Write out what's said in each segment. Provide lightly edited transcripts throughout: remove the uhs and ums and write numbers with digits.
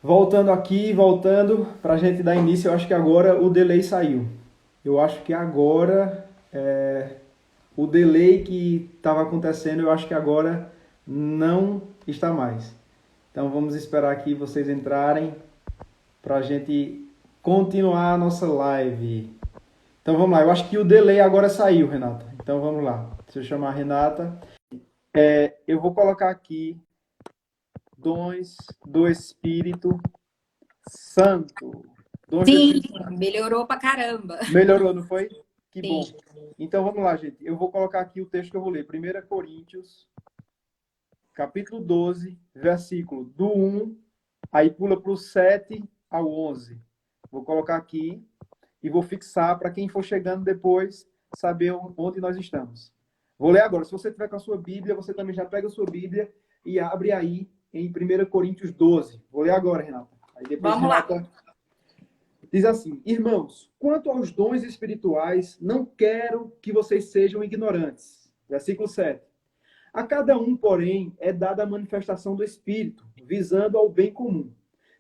Voltando aqui, voltando para a gente dar início, eu acho que agora o delay saiu. Eu acho que agora o delay que estava acontecendo, eu acho que agora não está mais. Então vamos esperar aqui vocês entrarem para a gente continuar a nossa live. Então vamos lá, eu acho que o delay agora saiu, Renata. Então vamos lá. Deixa eu chamar a Renata. Eu vou colocar aqui dons do Espírito Santo. Dons do Sim, Espírito Santo. melhorou pra caramba. Melhorou, não foi? Que bom. Sim. Então vamos lá, gente. Eu vou colocar aqui o texto que eu vou ler. 1 Coríntios, capítulo 12, versículo do 1, aí pula para o 7 ao 11. Vou colocar aqui e vou fixar para quem for chegando depois saber onde nós estamos. Vou ler agora. Se você tiver com a sua Bíblia, você também já pega a sua Bíblia e abre aí em 1 Coríntios 12. Vou ler agora, Renata. Aí depois Vamos lá. Renata diz assim: Irmãos, quanto aos dons espirituais, não quero que vocês sejam ignorantes. Versículo 7. A cada um, porém, é dada a manifestação do Espírito, visando ao bem comum.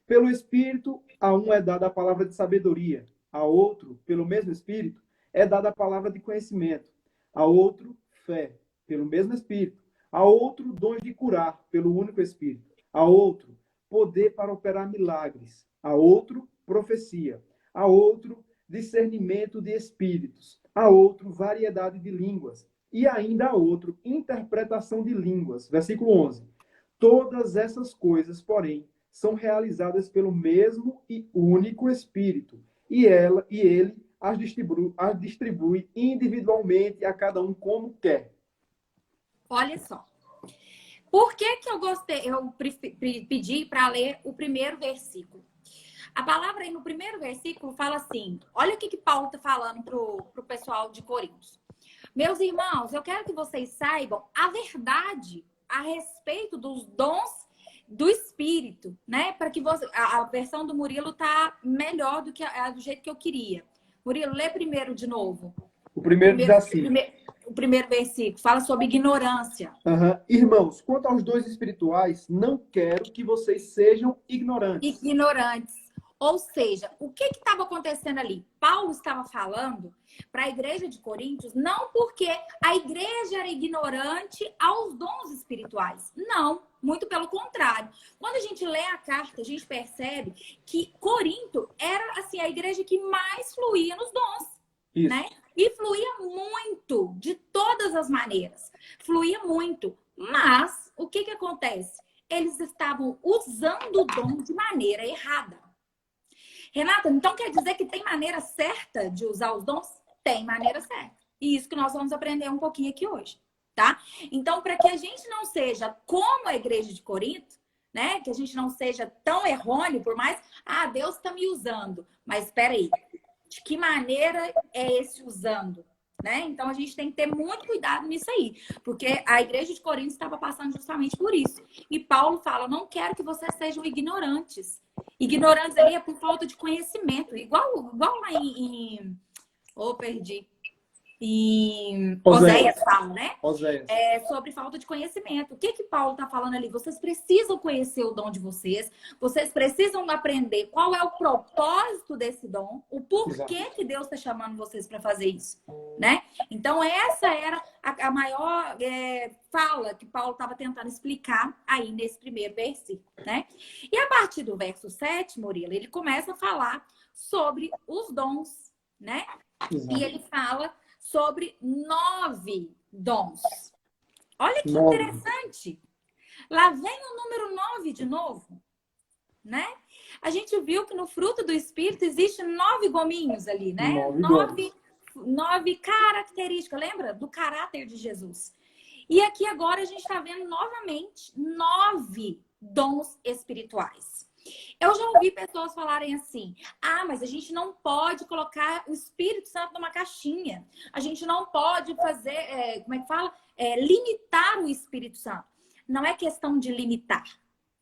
Pelo Espírito, a um é dada a palavra de sabedoria, a outro, pelo mesmo Espírito, é dada a palavra de conhecimento, a outro, fé, pelo mesmo Espírito, a outro, dons de curar, pelo único Espírito, a outro, poder para operar milagres, a outro, profecia, a outro, discernimento de espíritos, a outro, variedade de línguas, e ainda a outro, interpretação de línguas. Versículo 11. Todas essas coisas, porém, são realizadas pelo mesmo e único Espírito, e ele as distribui individualmente a cada um como quer. Olha só. Por que que eu gostei? Eu pedi para ler o primeiro versículo. A palavra aí no primeiro versículo fala assim: olha o que que Paulo está falando pro pessoal de Coríntios. Meus irmãos, eu quero que vocês saibam a verdade a respeito dos dons do Espírito, né? Para que você, a versão do Murilo tá melhor do que do jeito que eu queria. Murilo, lê primeiro de novo. O primeiro diz assim: O primeiro versículo fala sobre ignorância. Irmãos, quanto aos dons espirituais, não quero que vocês sejam ignorantes. Ignorantes. Ou seja, o que estava acontecendo ali? Paulo estava falando para a igreja de Coríntios, não porque a igreja era ignorante aos dons espirituais. Não, muito pelo contrário. Quando a gente lê a carta, a gente percebe que Corinto era assim a igreja que mais fluía nos dons, Isso. né? E fluía muito, de todas as maneiras. Fluía muito. Mas o que acontece? Eles estavam usando o dom de maneira errada. Renata, então quer dizer que tem maneira certa de usar os dons? Tem maneira certa. E isso que nós vamos aprender um pouquinho aqui hoje, tá? Então, para que a gente não seja como a igreja de Corinto, né? Que a gente não seja tão errôneo, por mais, Deus está me usando. Mas espera aí, de que maneira é esse usando? Né? Então a gente tem que ter muito cuidado nisso aí, porque a igreja de Corinto estava passando justamente por isso. E Paulo fala: não quero que vocês sejam ignorantes. Ignorantes ali é por falta de conhecimento, igual lá perdi. Em Oséias fala, né? Oséias. Sobre falta de conhecimento. O que Paulo está falando ali? Vocês precisam conhecer o dom de vocês, vocês precisam aprender qual é o propósito desse dom, o porquê que Deus está chamando vocês para fazer isso, né? Então, essa era a maior fala que Paulo estava tentando explicar aí nesse primeiro versículo, né? E a partir do verso 7, Murilo, ele começa a falar sobre os dons, né? Exato. E ele fala sobre 9 dons. Olha que 9. interessante. Lá vem o número 9 de novo, né? A gente viu que no fruto do Espírito existe 9 gominhos ali, né? 9 características, lembra? Do caráter de Jesus. E aqui agora a gente está vendo novamente 9 dons espirituais. Eu já ouvi pessoas falarem assim: mas a gente não pode colocar o Espírito Santo numa caixinha. A gente não pode fazer, limitar o Espírito Santo. Não é questão de limitar.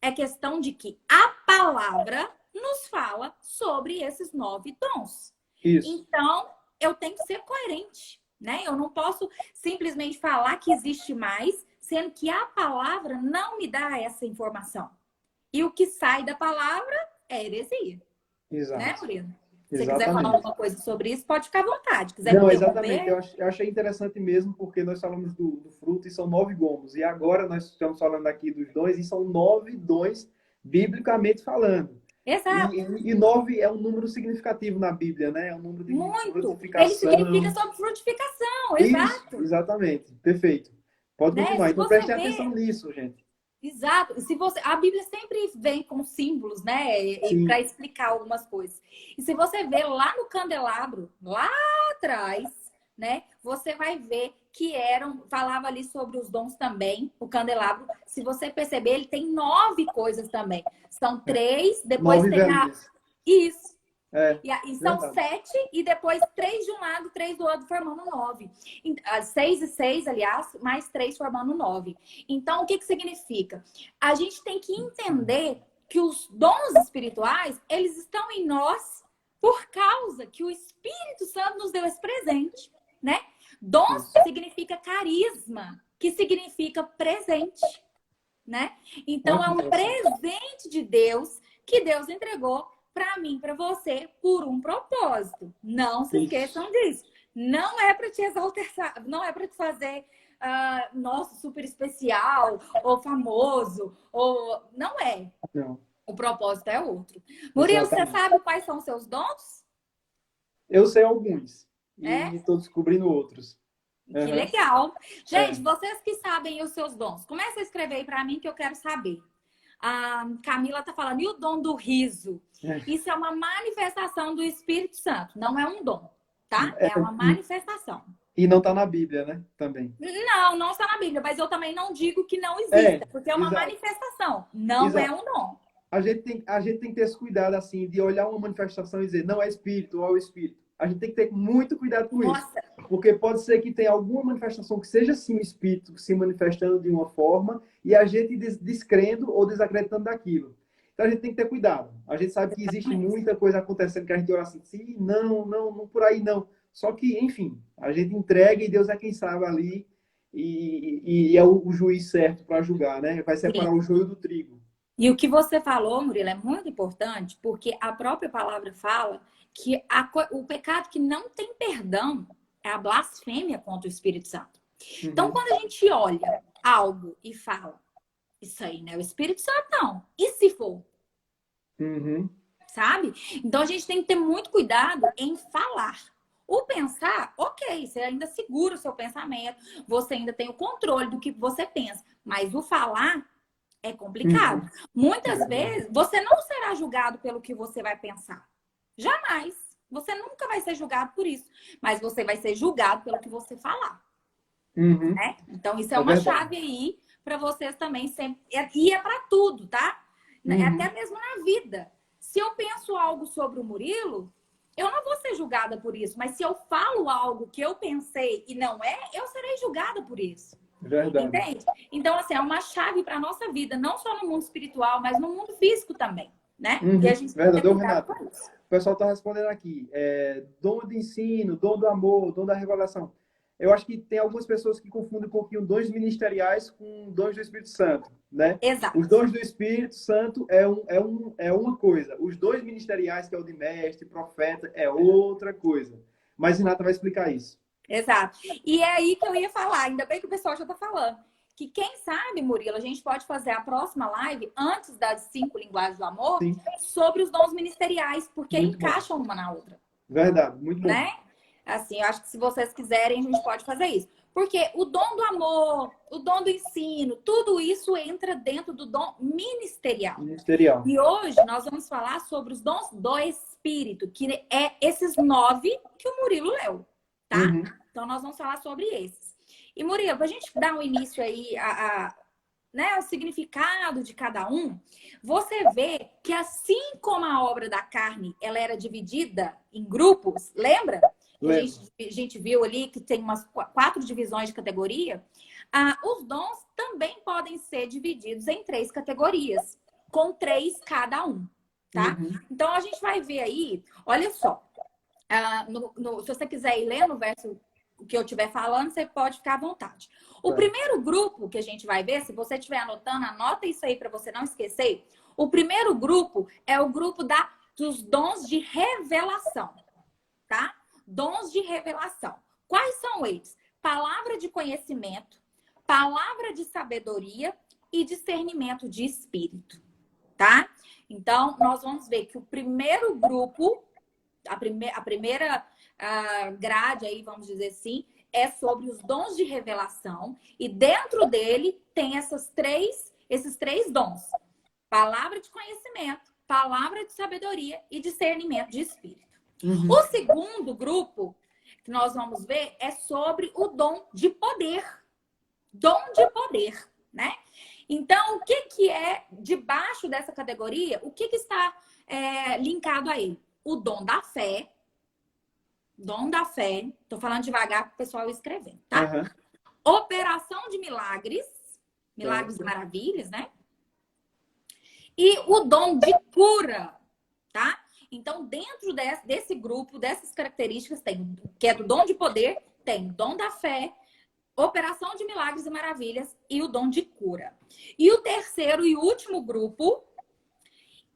É questão de que a palavra nos fala sobre esses 9 dons. Isso. Então, eu tenho que ser coerente, né? Eu não posso simplesmente falar que existe mais, sendo que a palavra não me dá essa informação. E o que sai da palavra é heresia. Exato. Né, Murilo? Se você quiser falar Exatamente. alguma coisa sobre isso, pode ficar à vontade. Quiser Não, me exatamente. interromper, Eu achei interessante mesmo, porque nós falamos do fruto e são 9 gomos. E agora nós estamos falando aqui dos dons, e são 9 dons, biblicamente falando. exato. E 9 é um número significativo na Bíblia, né? É um número de Muito. Ele significa frutificação. sobre frutificação, Isso, exato. exatamente. Perfeito. Pode Né? continuar. Se Então você prestem vê, atenção nisso, gente. exato. Se você, a Bíblia sempre vem com símbolos, né, para Sim. explicar algumas coisas. E se você vê lá no candelabro, lá atrás, né, você vai ver que falava ali sobre os dons também, o candelabro. Se você perceber, ele tem 9 coisas também. São 3, depois 9 tem velinhas. isso. É, E são verdade. 7, e depois 3 de um lado, 3 do outro, formando 9. 6 e 6, aliás, mais 3 formando 9. Então, o que significa? A gente tem que entender que os dons espirituais, eles estão em nós por causa que o Espírito Santo nos deu esse presente, né? Dons Isso. significa carisma, que significa presente, né? Então, Olha é que um interessante. presente de Deus que Deus entregou para mim, para você, por um propósito. Não se Isso. esqueçam disso. Não é para te exaltar, não é para te fazer, nossa, super especial, ou famoso, ou não é. Não, O propósito é outro. Murilo, você exatamente. sabe quais são os seus dons? Eu sei alguns É? e estou descobrindo outros. Que Aham. legal. Gente, É. vocês que sabem os seus dons, começa a escrever aí para mim que eu quero saber. A Camila está falando, e o dom do riso? É. Isso é uma manifestação do Espírito Santo, não é um dom, tá? É uma E, manifestação. e não está na Bíblia, né? Também. Não, não está na Bíblia, mas eu também não digo que não exista, É, porque é uma exato, manifestação, não é exato. um dom. A gente tem que ter esse cuidado, assim, de olhar uma manifestação e dizer, não é espírito ou é o espírito. A gente tem que ter muito cuidado com isso. Nossa, Porque pode ser que tenha alguma manifestação que seja, sim, o espírito se manifestando de uma forma e a gente descrendo ou desacreditando daquilo. Então a gente tem que ter cuidado. A gente sabe que existe muita coisa acontecendo que a gente olha assim, sim, não, não, não por aí não. Só que, enfim, a gente entrega e Deus é quem sabe ali e é o juiz certo para julgar, né? Vai sim. separar o joio do trigo. E o que você falou, Murilo, é muito importante, porque a própria palavra fala que o pecado que não tem perdão é a blasfêmia contra o Espírito Santo. Então, Uhum. quando a gente olha algo e fala, isso aí, né? O Espírito Santo não. E se for? Uhum. Sabe? Então, a gente tem que ter muito cuidado em falar. O pensar, ok, você ainda segura o seu pensamento, você ainda tem o controle do que você pensa. Mas o falar é complicado. Uhum. Muitas Verdade. vezes, você não será julgado pelo que você vai pensar. Jamais. Você nunca vai ser julgado por isso. Mas você vai ser julgado pelo que você falar. Uhum. Né? Então, isso é É uma verdade. chave aí para vocês também sempre. E é para tudo, tá? É Uhum. até mesmo na vida. Se eu penso algo sobre o Murilo, eu não vou ser julgada por isso. Mas se eu falo algo que eu pensei e não é, eu serei julgada por isso. Verdade. Entende? Então, assim, é uma chave para a nossa vida, não só no mundo espiritual, mas no mundo físico também, né? E a Uhum. gente tem que ter Verdade. Ô, cuidado Renato, com isso. o pessoal está respondendo aqui. Dom de ensino, dom do amor, dom da revelação. Eu acho que tem algumas pessoas que confundem um pouquinho dons ministeriais com dons do Espírito Santo, né? Os Exato. dons do Espírito Santo é uma coisa. Os dons ministeriais, que é o de mestre, profeta, é outra coisa. Mas Renata vai explicar isso. Exato. E é aí que eu ia falar, ainda bem que o pessoal já está falando. Que quem sabe, Murilo, a gente pode fazer a próxima live, antes das 5 linguagens do amor, Sim, sobre os dons ministeriais, porque muito bom. encaixam uma na outra, Verdade, muito bom. né? Assim, eu acho que se vocês quiserem, a gente pode fazer isso. Porque o dom do amor, o dom do ensino, tudo isso entra dentro do dom ministerial. Ministerial. E hoje nós vamos falar sobre os dons do Espírito, que é esses 9 que o Murilo leu, tá? Uhum. Então nós vamos falar sobre esses. E Murilo, para a gente dar um início aí né, o significado de cada um, você vê que assim como a obra da carne ela era dividida em grupos, lembra? A gente viu ali que tem umas 4 divisões de categoria. Os dons também podem ser divididos em 3 categorias, com 3 cada um, tá? Uhum. Então a gente vai ver aí, olha só, se você quiser ir lendo o verso que eu estiver falando, você pode ficar à vontade. O primeiro grupo que a gente vai ver, se você estiver anotando, anota isso aí para você não esquecer. O primeiro grupo é o grupo dos dons de revelação, tá? Dons de revelação. Quais são eles? Palavra de conhecimento, palavra de sabedoria e discernimento de espírito, tá? Então, nós vamos ver que o primeiro grupo, a primeira grade aí, vamos dizer assim, é sobre os dons de revelação. E dentro dele tem esses três dons. Palavra de conhecimento, palavra de sabedoria e discernimento de espírito. O segundo grupo que nós vamos ver é sobre o dom de poder. Dom de poder, né? Então, o que é debaixo dessa categoria? O que está linkado a ele? O dom da fé. Dom da fé. Tô falando devagar para o pessoal escrever, tá? Operação de milagres. Milagres e maravilhas, né? E o dom de cura, tá? Então, dentro desse grupo, dessas características, tem, que é do dom de poder, tem o dom da fé, operação de milagres e maravilhas e o dom de cura. E o terceiro e último grupo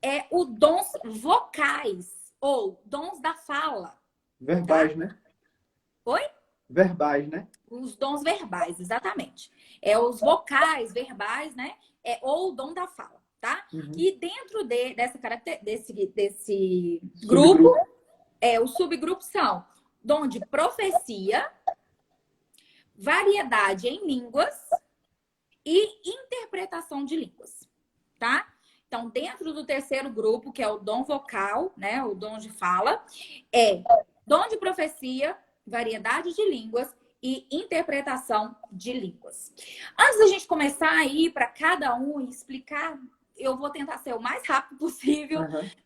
é o dons vocais, ou dons da fala. Verbais, tá? né? Oi? Verbais, né? Os dons verbais, exatamente. É os vocais, verbais, né? Ou o dom da fala, tá? E dentro desse grupo, os subgrupos são dom de profecia, variedade em línguas e interpretação de línguas, tá? Então, dentro do terceiro grupo, que é o dom vocal, né? O dom de fala, é dom de profecia, variedade de línguas e interpretação de línguas. Antes da gente começar a ir para cada um e explicar, eu vou tentar ser o mais rápido possível,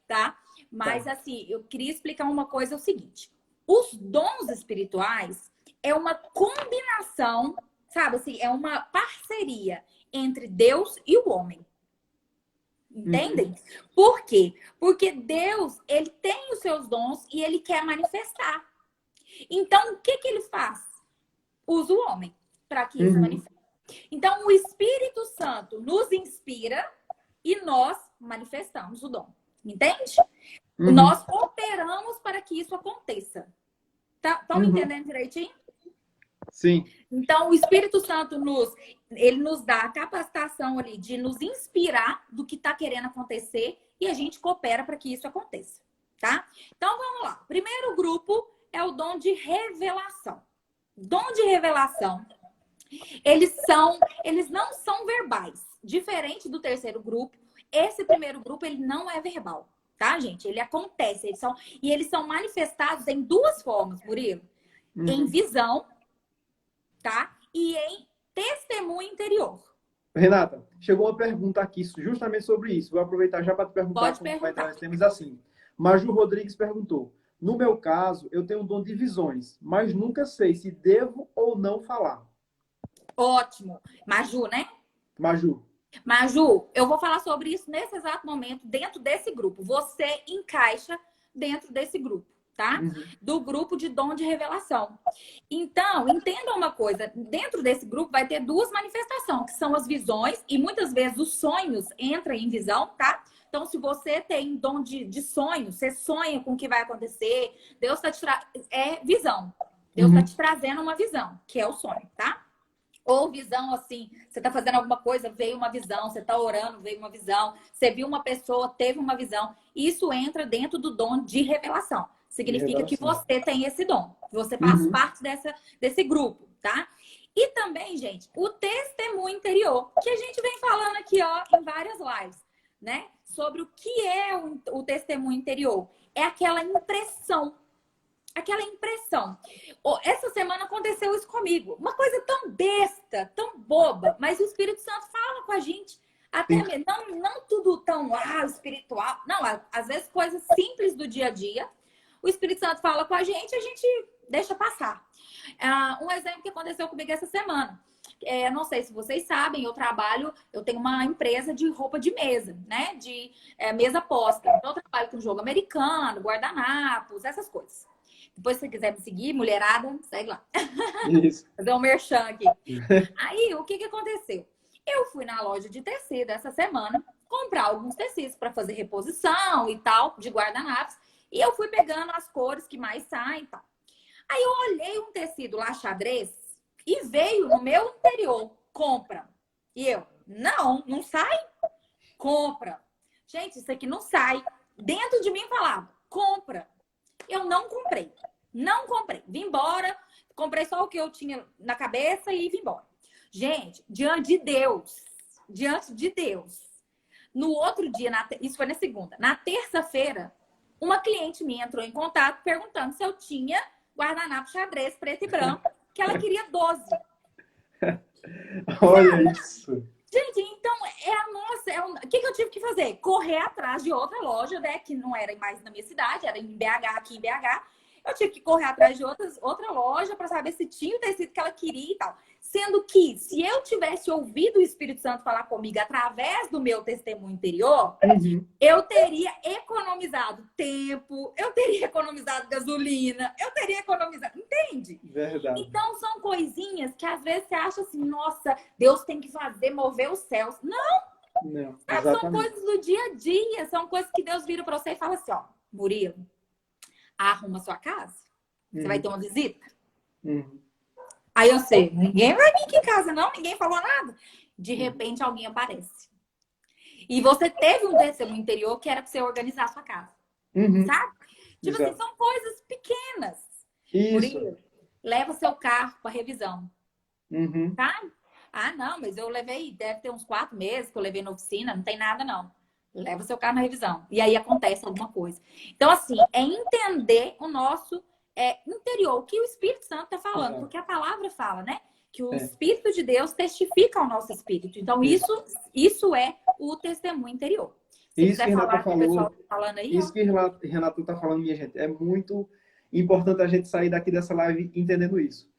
tá? Mas, assim, eu queria explicar uma coisa, é o seguinte. Os dons espirituais é uma combinação, sabe assim, é uma parceria entre Deus e o homem. Entendem? Por quê? Porque Deus, ele tem os seus dons e ele quer manifestar. Então, o que ele faz? Usa o homem para que isso manifeste. Então, o Espírito Santo nos inspira e nós manifestamos o dom. Entende? Nós operamos para que isso aconteça. Estão me entendendo direitinho? Sim. Então, o Espírito Santo ele nos dá a capacitação ali de nos inspirar do que está querendo acontecer e a gente coopera para que isso aconteça, tá? Então, vamos lá. Primeiro grupo é o dom de revelação. Dom de revelação, eles não são verbais. Diferente do terceiro grupo, esse primeiro grupo, ele não é verbal, tá, gente? Ele acontece, eles são manifestados em duas formas, Murilo. Em visão, tá? E em testemunho interior. Renata, chegou uma pergunta aqui justamente sobre isso. Vou aproveitar já para te perguntar. Pode como perguntar. vai entrar nesse tema assim. Maju Rodrigues perguntou: no meu caso, eu tenho um dom de visões, mas nunca sei se devo ou não falar. Ótimo. Maju, né? Maju, eu vou falar sobre isso nesse exato momento, dentro desse grupo. Você encaixa dentro desse grupo, tá? Do grupo de dom de revelação. Então, entenda uma coisa. Dentro desse grupo vai ter duas manifestações, que são as visões, e muitas vezes os sonhos entram em visão, tá? Então, se você tem dom de sonho, você sonha com o que vai acontecer, Deus está te é visão. Deus está te trazendo uma visão, que é o sonho, tá? Ou visão assim, você está fazendo alguma coisa, veio uma visão, você está orando, veio uma visão, você viu uma pessoa, teve uma visão. Isso entra dentro do dom de revelação. Significa que você tem esse dom. Você faz parte desse grupo, tá? E também, gente, o testemunho interior, que a gente vem falando aqui, ó, em várias lives, né? Sobre o que é o testemunho interior. É aquela impressão. Aquela impressão. Essa semana aconteceu isso comigo. Uma coisa tão besta, tão boba, mas o Espírito Santo fala com a gente. Até mesmo, não tudo tão espiritual. Não, às vezes coisas simples do dia a dia. O Espírito Santo fala com a gente deixa passar. Um exemplo que aconteceu comigo essa semana. Não sei se vocês sabem, eu tenho uma empresa de roupa de mesa, né? De mesa posta. Então, eu trabalho com jogo americano, guardanapos, essas coisas. Depois, se você quiser me seguir, mulherada, segue lá. Isso. Fazer um merchan aqui. Aí, o que aconteceu? Eu fui na loja de tecido essa semana, comprar alguns tecidos para fazer reposição e tal, de guardanapos. E eu fui pegando as cores que mais saem e tal. Aí eu olhei um tecido lá, xadrez, e veio no meu interior, compra. E eu, não sai? Compra. Gente, isso aqui não sai. Dentro de mim falava, compra. Eu não comprei. Não comprei. Vim embora, comprei só o que eu tinha na cabeça e vim embora. Gente, diante de Deus, no outro dia, isso foi na segunda, na terça-feira, uma cliente minha entrou em contato perguntando se eu tinha guardanapo xadrez preto e branco, que ela queria 12. Olha isso. Gente, então, o que eu tive que fazer? Correr atrás de outra loja, né? Que não era mais na minha cidade, era em BH, aqui em BH. Eu tive que correr atrás de outra loja para saber se tinha o tecido que ela queria e tal. Sendo que, se eu tivesse ouvido o Espírito Santo falar comigo através do meu testemunho interior, eu teria economizado tempo, eu teria economizado gasolina, eu teria economizado... Entende? Verdade. Então, são coisinhas que às vezes você acha assim, nossa, Deus tem que fazer, mover os céus. Não, São coisas do dia a dia, são coisas que Deus vira para você e fala assim, ó, Murilo, arruma sua casa, você vai ter uma visita. Aí eu sei, ninguém vai vir aqui em casa, não, ninguém falou nada. De repente, alguém aparece. E você teve um testemunho interior que era para você organizar a sua casa. Sabe? Tipo assim, são coisas pequenas. Murilo, leva seu carro para revisão. Tá? Ah, não, mas eu levei, deve ter uns 4 meses que eu levei na oficina, não tem nada, não. Leva seu carro na revisão. E aí acontece alguma coisa. Então, assim, é entender o nosso interior, o que o Espírito Santo está falando. Porque a palavra fala, né? Que o Espírito de Deus testifica ao nosso espírito. Então, isso é o testemunho interior. Se isso que Renata falou, tá falando aí, isso que Renata está falando, minha gente, é muito importante a gente sair daqui dessa live entendendo isso.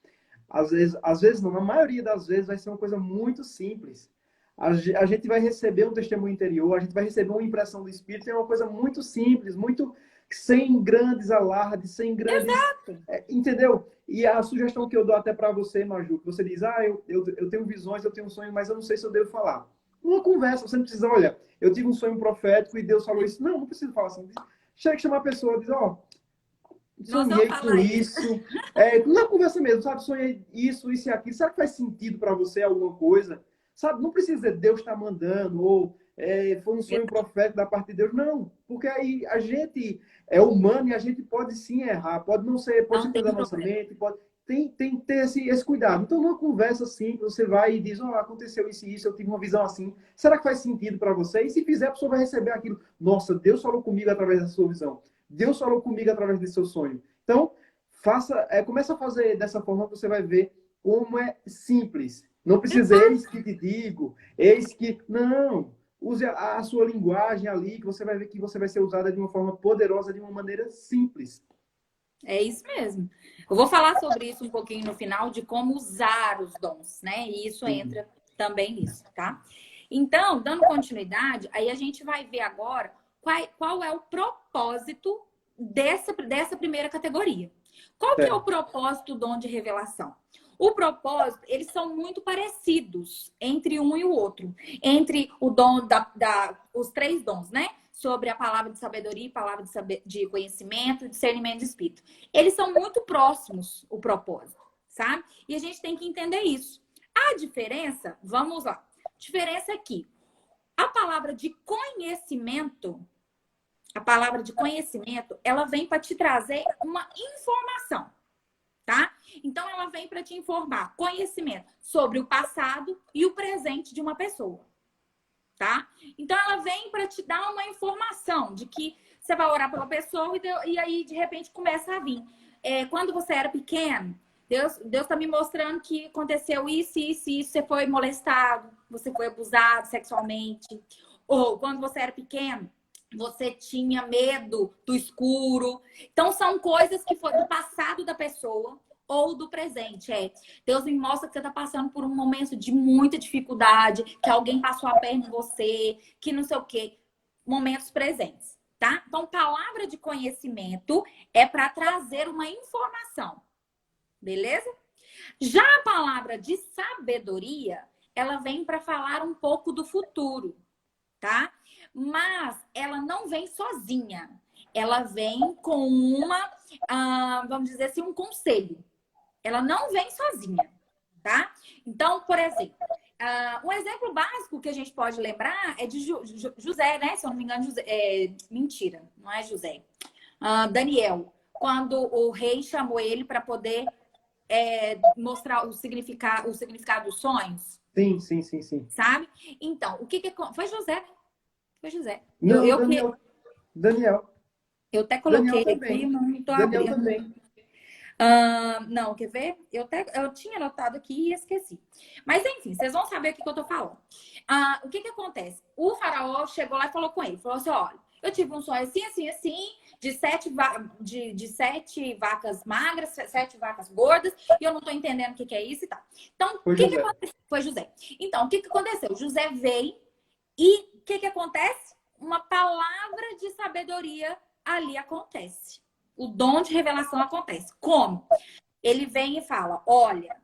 Às vezes não, na maioria das vezes vai ser uma coisa muito simples. A gente vai receber um testemunho interior, a gente vai receber uma impressão do Espírito, é uma coisa muito simples, muito sem grandes alardes, sem grandes... Exato. Entendeu? E a sugestão que eu dou até para você, Maju, que você diz, eu tenho visões, eu tenho um sonho, mas eu não sei se eu devo falar. Uma conversa, você não precisa, olha, eu tive um sonho profético e Deus falou isso. Não precisa falar assim. Chega que chamar a pessoa e diz, sonhei com isso. Na conversa mesmo, sabe? Sonhei isso e aquilo. Será que faz sentido para você alguma coisa? Sabe? Não precisa dizer Deus está mandando ou foi um sonho profético da parte de Deus. Não, porque aí a gente é humano e a gente pode sim errar. Pode não ser, pode ser da nossa mente, pode... Tem que ter esse cuidado. Então, numa conversa simples, você vai e diz, aconteceu isso e isso, eu tive uma visão assim. Será que faz sentido para você? E se fizer, a pessoa vai receber aquilo. Nossa, Deus falou comigo através da sua visão. Deus falou comigo através do seu sonho. Então, começa a fazer dessa forma que você vai ver como é simples. Não precisa, eis que te digo, eis que... Não. Use a sua linguagem ali, que você vai ver que você vai ser usada de uma forma poderosa, de uma maneira simples. É isso mesmo. Eu vou falar sobre isso um pouquinho no final, de como usar os dons, né? E isso entra também nisso, tá? Então, dando continuidade, aí a gente vai ver agora qual é o propósito dessa primeira categoria. Qual que é o propósito do dom de revelação? O propósito, eles são muito parecidos entre um e o outro. Entre o dom os 3 dons, né? Sobre a palavra de sabedoria, palavra de conhecimento, discernimento de espírito. Eles são muito próximos, o propósito, sabe? E a gente tem que entender isso. A diferença, vamos lá. A diferença é que a palavra de conhecimento, ela vem para te trazer uma informação, tá? Então, ela vem para te informar conhecimento sobre o passado e o presente de uma pessoa. Tá? Então, ela vem para te dar uma informação de que você vai orar pela pessoa e aí, de repente, começa a vir. Quando você era pequeno, Deus está me mostrando que aconteceu isso, isso, isso. Você foi molestado, você foi abusado sexualmente. Ou, quando você era pequeno, você tinha medo do escuro. Então, são coisas que foram do passado da pessoa ou do presente. Deus me mostra que você está passando por um momento de muita dificuldade, que alguém passou a perna em você, que não sei o quê. Momentos presentes, tá? Então, palavra de conhecimento é para trazer uma informação. Beleza? Já a palavra de sabedoria, ela vem para falar um pouco do futuro, tá? mas ela não vem sozinha. Ela vem com vamos dizer assim, um conselho. Ela não vem sozinha, tá? Então, por exemplo, um exemplo básico que a gente pode lembrar é de José, né? Se eu não me engano, José, mentira, não é José. Daniel, quando o rei chamou ele para poder mostrar o significado dos sonhos. Sim, sim, sim, sim. Sabe? Então, o que foi José, né? Foi José. Não, Daniel. Daniel. Eu até coloquei Daniel aqui, também. mas não estou Daniel abrindo. também. Não, quer ver? Eu tinha anotado aqui e esqueci. Mas enfim, vocês vão saber o que eu tô falando. O que acontece? O faraó chegou lá e falou com ele. Falou assim, olha, eu tive um sonho assim, assim, assim, de sete vacas magras, 7 vacas gordas, e eu não tô entendendo o que é isso e tal. Então, o que aconteceu? Foi José. Então, o que aconteceu? José veio e o que acontece? Uma palavra de sabedoria ali acontece. O dom de revelação acontece. Como? Ele vem e fala, olha,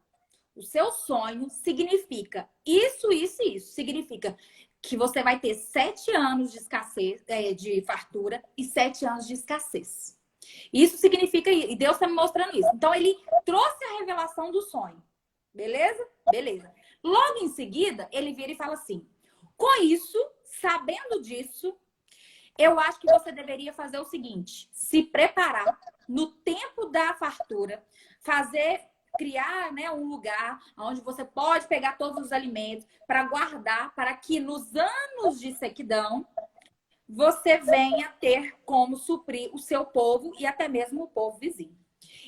o seu sonho significa isso, isso e isso. Significa que você vai ter 7 anos de escassez, de fartura e 7 anos de escassez. Isso significa, e Deus está me mostrando isso. Então, ele trouxe a revelação do sonho. Beleza? Beleza. Logo em seguida, ele vira e fala assim, com isso, sabendo disso, eu acho que você deveria fazer o seguinte, se preparar no tempo da fartura, criar, né, um lugar onde você pode pegar todos os alimentos para guardar, para que nos anos de sequidão você venha ter como suprir o seu povo e até mesmo o povo vizinho.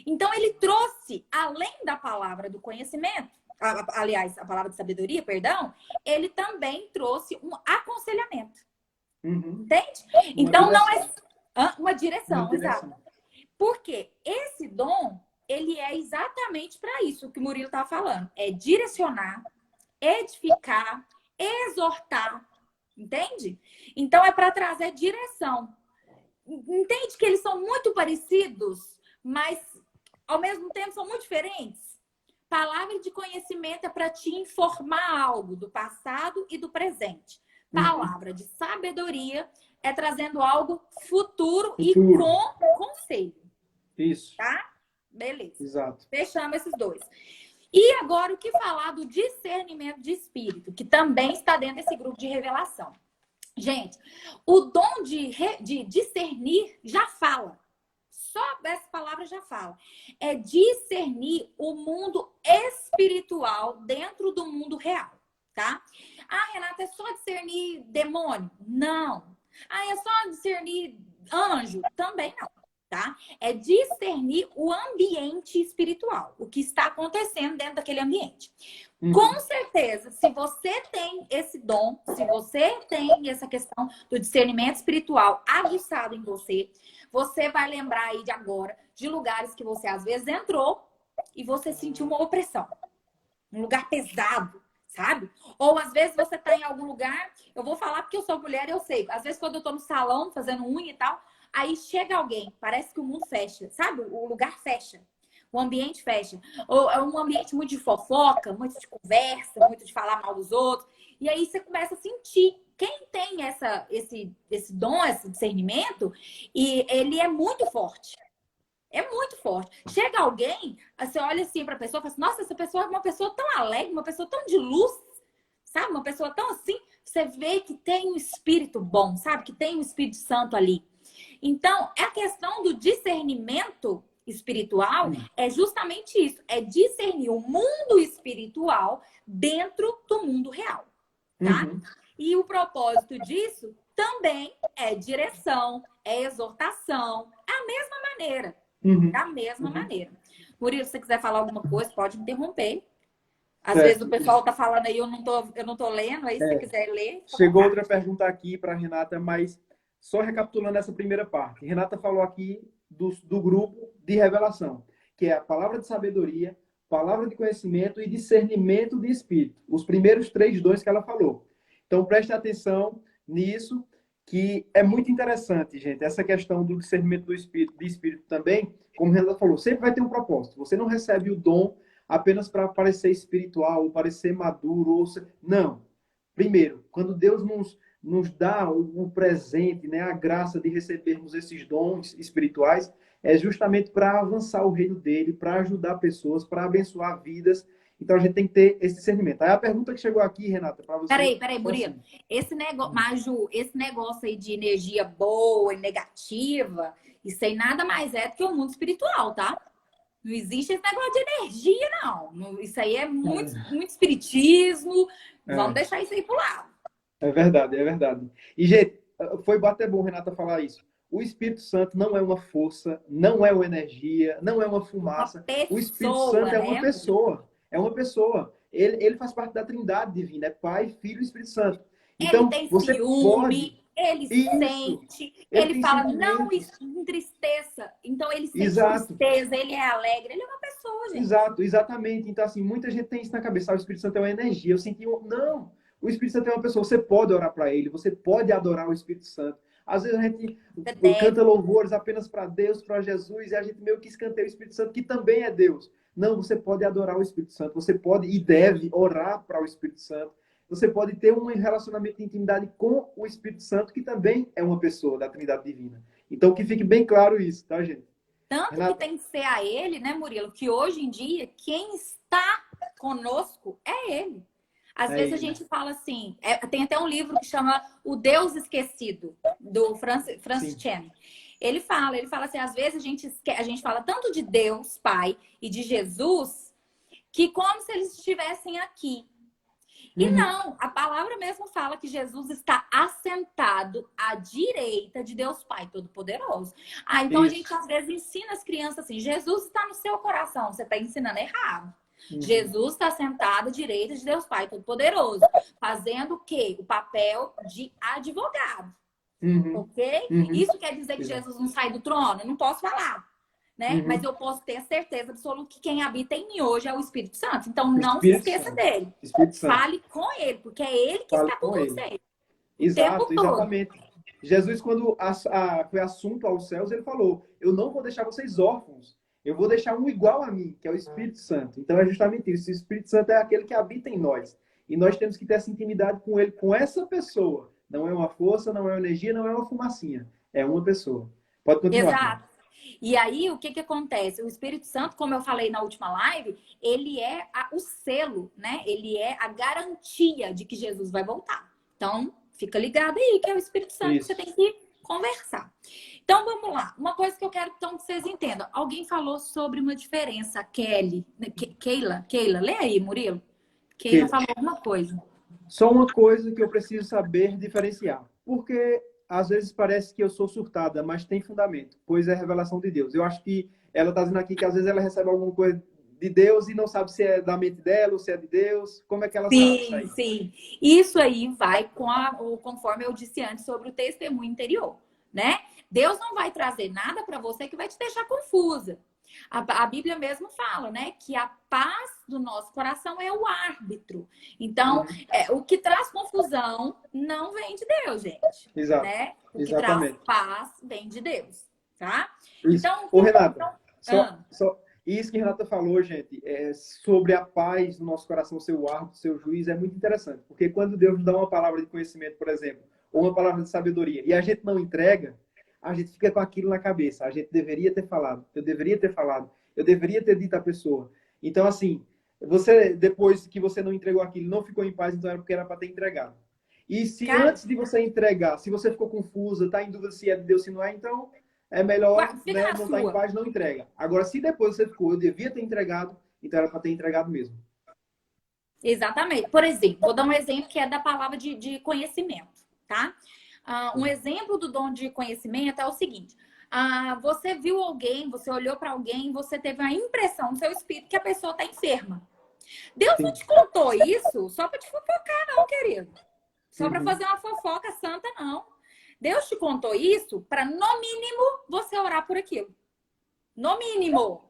Então ele trouxe, além da palavra do conhecimento, aliás, a palavra de sabedoria, perdão, ele também trouxe um aconselhamento. Uhum. Entende? Então não é uma direção, exato. Porque esse dom, ele é exatamente para isso que o Murilo estava falando. É direcionar, edificar, exortar. Entende? Então é para trazer direção. Entende que eles são muito parecidos, mas ao mesmo tempo são muito diferentes? Palavra de conhecimento é para te informar algo do passado e do presente. Palavra de sabedoria é trazendo algo futuro e com conselho. Isso. Tá? Beleza. Exato. Fechamos esses dois. E agora, o que falar do discernimento de espírito, que também está dentro desse grupo de revelação. Gente, o dom de discernir já fala. Só essa palavra já fala. É discernir o mundo espiritual dentro do mundo real, tá? Renata, é só discernir demônio? Não. É só discernir anjo? Também não, tá? É discernir o ambiente espiritual, o que está acontecendo dentro daquele ambiente. Com certeza, se você tem esse dom, se você tem essa questão do discernimento espiritual aguçado em você, você vai lembrar aí de agora de lugares que você às vezes entrou e você sentiu uma opressão. Um lugar pesado, sabe? Ou às vezes você tá em algum lugar, eu vou falar porque eu sou mulher e eu sei. Às vezes quando eu tô no salão fazendo unha e tal, aí chega alguém, parece que o mundo fecha, sabe? O lugar fecha. O ambiente fecha. Ou é um ambiente muito de fofoca, muito de conversa, muito de falar mal dos outros. E aí você começa a sentir. Quem tem esse dom, esse discernimento, e ele é muito forte. É muito forte. Chega alguém, você olha assim para a pessoa e fala assim, nossa, essa pessoa é uma pessoa tão alegre, uma pessoa tão de luz, sabe? Uma pessoa tão assim. Você vê que tem um espírito bom, sabe? Que tem um Espírito Santo ali. Então, a questão do discernimento espiritual é justamente isso. É discernir o mundo espiritual dentro do mundo real, tá? E o propósito disso também é direção, é exortação, é a mesma maneira. Da mesma maneira. Murilo, se você quiser falar alguma coisa, pode interromper. Às vezes o pessoal tá falando aí, eu não tô lendo, aí se você quiser ler. Chegou outra pergunta aqui para Renata, mas só recapitulando essa primeira parte. Renata falou aqui do grupo de revelação, que é a palavra de sabedoria, palavra de conhecimento e discernimento de espírito. Os primeiros 3 dons que ela falou. Então, prestem atenção nisso, que é muito interessante, gente. Essa questão do discernimento do espírito, de espírito também, como a Renata falou, sempre vai ter um propósito. Você não recebe o dom apenas para parecer espiritual, ou parecer maduro. Não. Primeiro, quando Deus nos dá o presente, né, a graça de recebermos esses dons espirituais, é justamente para avançar o reino dele, para ajudar pessoas, para abençoar vidas. Então a gente tem que ter esse discernimento. Aí a pergunta que chegou aqui, Renata, para você. Peraí, Foi Murilo. assim. Esse negócio, Maju, esse negócio aí de energia boa e negativa, isso aí nada mais é do que o mundo espiritual, tá? Não existe esse negócio de energia, não. Isso aí é muito espiritismo. Vamos É, deixar isso aí pro lado. é verdade, é verdade. E, gente, foi até bom, Renata, falar isso. O Espírito Santo não é uma força, não é uma energia, não é uma Uma fumaça. O Espírito Santo pessoa, é uma né, Murilo? pessoa. É uma pessoa. Ele faz parte da Trindade divina, é Pai, Filho e Espírito Santo. Ele Então, tem você pode. ciúme, ele Isso. sente, Ele ele tem fala, não sentimentos. entristeça. Então, ele sente Exato. tristeza, ele é alegre, ele é uma pessoa, gente. Exato, exatamente. Então, assim, muita gente tem isso na cabeça. Ah, o Espírito Santo é uma energia. Eu senti. Não! O Espírito Santo é uma pessoa. Você pode orar para ele, você pode adorar o Espírito Santo. Às vezes a gente Você canta deve. louvores apenas para Deus, para Jesus, e a gente meio que escanteia o Espírito Santo, que também é Deus. Não, você pode adorar o Espírito Santo, você pode e deve orar para o Espírito Santo. Você pode ter um relacionamento de intimidade com o Espírito Santo, que também é uma pessoa da Trindade Divina. Então, que fique bem claro isso, tá, gente? Tanto que Renata? tem que ser a ele, né, Murilo? Que hoje em dia, quem está conosco é ele. Às É vezes a ele. gente fala assim, tem até um livro que chama O Deus Esquecido, do Francis Sim. Chan. Ele fala assim, às vezes a gente fala tanto de Deus, Pai, e de Jesus, que como se eles estivessem aqui. E Uhum. não, a palavra mesmo fala que Jesus está assentado à direita de Deus Pai Todo-Poderoso. Ah, então a gente Isso. às vezes ensina as crianças assim: Jesus está no seu coração, você está ensinando errado. Uhum. Jesus está sentado à direita de Deus Pai Todo-Poderoso, fazendo o quê? O papel de advogado, Uhum. ok? Uhum. Isso quer dizer que Exato. Jesus não sai do trono? Eu não posso falar. Né? Mas Uhum. eu posso ter a certeza absoluta que quem habita em mim hoje é o Espírito Santo. Então não se Espírito esqueça Santo. dele. Espírito Santo. Fale com ele, porque é ele que Fale está com com ele. você o tempo Exato, todo. exatamente. Jesus, quando foi assunto aos céus, ele falou: Eu não vou deixar vocês órfãos. Eu vou deixar um igual a mim, que é o Espírito Santo. Então é justamente isso. O Espírito Santo é aquele que habita em nós. E nós temos que ter essa intimidade com ele, com essa pessoa. Não é uma força, não é uma energia, não é uma fumacinha. É uma pessoa. Pode continuar, Renato. Exato. E aí, o que que acontece? O Espírito Santo, como eu falei na última live, ele é o selo, né? Ele é a garantia de que Jesus vai voltar. Então, fica ligado aí, que é o Espírito Santo que você Isso. tem que conversar. Então, vamos lá. Uma coisa que eu quero então, que vocês entendam. Alguém falou sobre uma diferença, Kelly, Keila, lê aí, Murilo. Keila Keila. falou alguma coisa. Só uma coisa que eu preciso saber diferenciar. Porque às vezes parece que eu sou surtada, mas tem fundamento, pois é revelação de Deus. Eu acho que ela está dizendo aqui que às vezes ela recebe alguma coisa de Deus e não sabe se é da mente dela ou se é de Deus. Como é que ela sabe isso Sim, aí? sim. Isso aí vai conforme eu disse antes sobre o testemunho interior, né? Deus não vai trazer nada para você que vai te deixar confusa. A Bíblia mesmo fala, né, que a paz do nosso coração é o árbitro. Então, Uhum. o que traz confusão não vem de Deus, gente, Exato. né? O que traz Exatamente. paz vem de Deus, tá? Isso. Então, Ô, Renata, então, só, isso que a Renata falou, gente, sobre a paz no nosso coração, seu árbitro, seu juiz, é muito interessante. Porque quando Deus nos dá uma palavra de conhecimento, por exemplo, ou uma palavra de sabedoria, e a gente não entrega, a gente fica com aquilo na cabeça. A gente deveria ter falado, eu deveria ter falado, eu deveria ter dito à pessoa. Então, assim, você, depois que você não entregou aquilo, não ficou em paz, então era porque era para ter entregado. E se cara, antes de você entregar, se você ficou confusa, está em dúvida se é de Deus, se não é, então é melhor, fica né, na não estar em sua. paz, não entrega. Agora, se depois você ficou, eu devia ter entregado, então era para ter entregado mesmo. Exatamente. Por exemplo, vou dar um exemplo que é da palavra de conhecimento, tá? Um exemplo do dom de conhecimento é o seguinte: você viu alguém, você olhou para alguém, você teve a impressão no seu espírito que a pessoa está enferma. Deus não Sim. te contou isso só para te fofocar, não, querido. Só para Uhum. fazer uma fofoca santa, não. Deus te contou isso para, no mínimo, você orar por aquilo. No mínimo.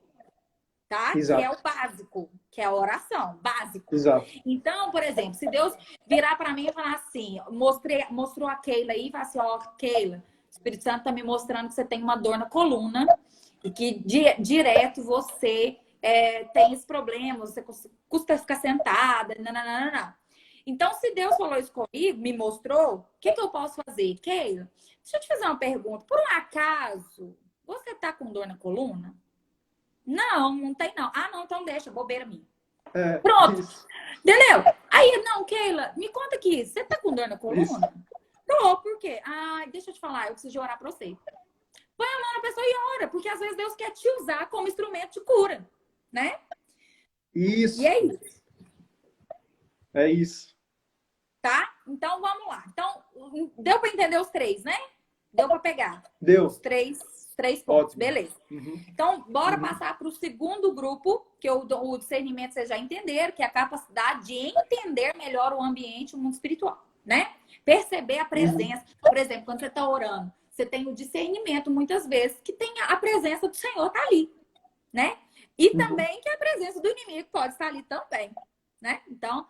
Tá? Que é Exato. o básico, que é a oração, básico. Exato. Então, por exemplo, se Deus virar para mim e falar assim, mostrou a Keila aí e falar assim, ó, Keila, o Espírito Santo tá me mostrando que você tem uma dor na coluna e que direto você tem esse problema, você custa ficar sentada, não. Então, se Deus falou isso comigo, me mostrou, o que eu posso fazer? Keila, deixa eu te fazer uma pergunta. Por um acaso, você tá com dor na coluna? Não, não tem não. Ah, não, então deixa, bobeira minha. Pronto, Isso. entendeu? Aí, não, Keila, me conta aqui, você tá com dor na coluna? Isso. Tô, por quê? Ah, deixa eu te falar, eu preciso de orar pra você. Põe a mão na pessoa e ora, porque às vezes Deus quer te usar como instrumento de cura, né? E Isso. é isso, É isso. tá? Então, vamos lá. Então, deu pra entender os três, né? Deu pra pegar Deu. os três pontos, Ótimo. beleza. Uhum. Então, bora Uhum. passar para o segundo grupo, que o discernimento vocês já entenderam, que é a capacidade de entender melhor o ambiente, o mundo espiritual, né? Perceber a presença. Por exemplo, quando você está orando, você tem o discernimento, muitas vezes, que tem a presença do Senhor tá ali, né? E também que a presença do inimigo pode estar ali também, né? Então,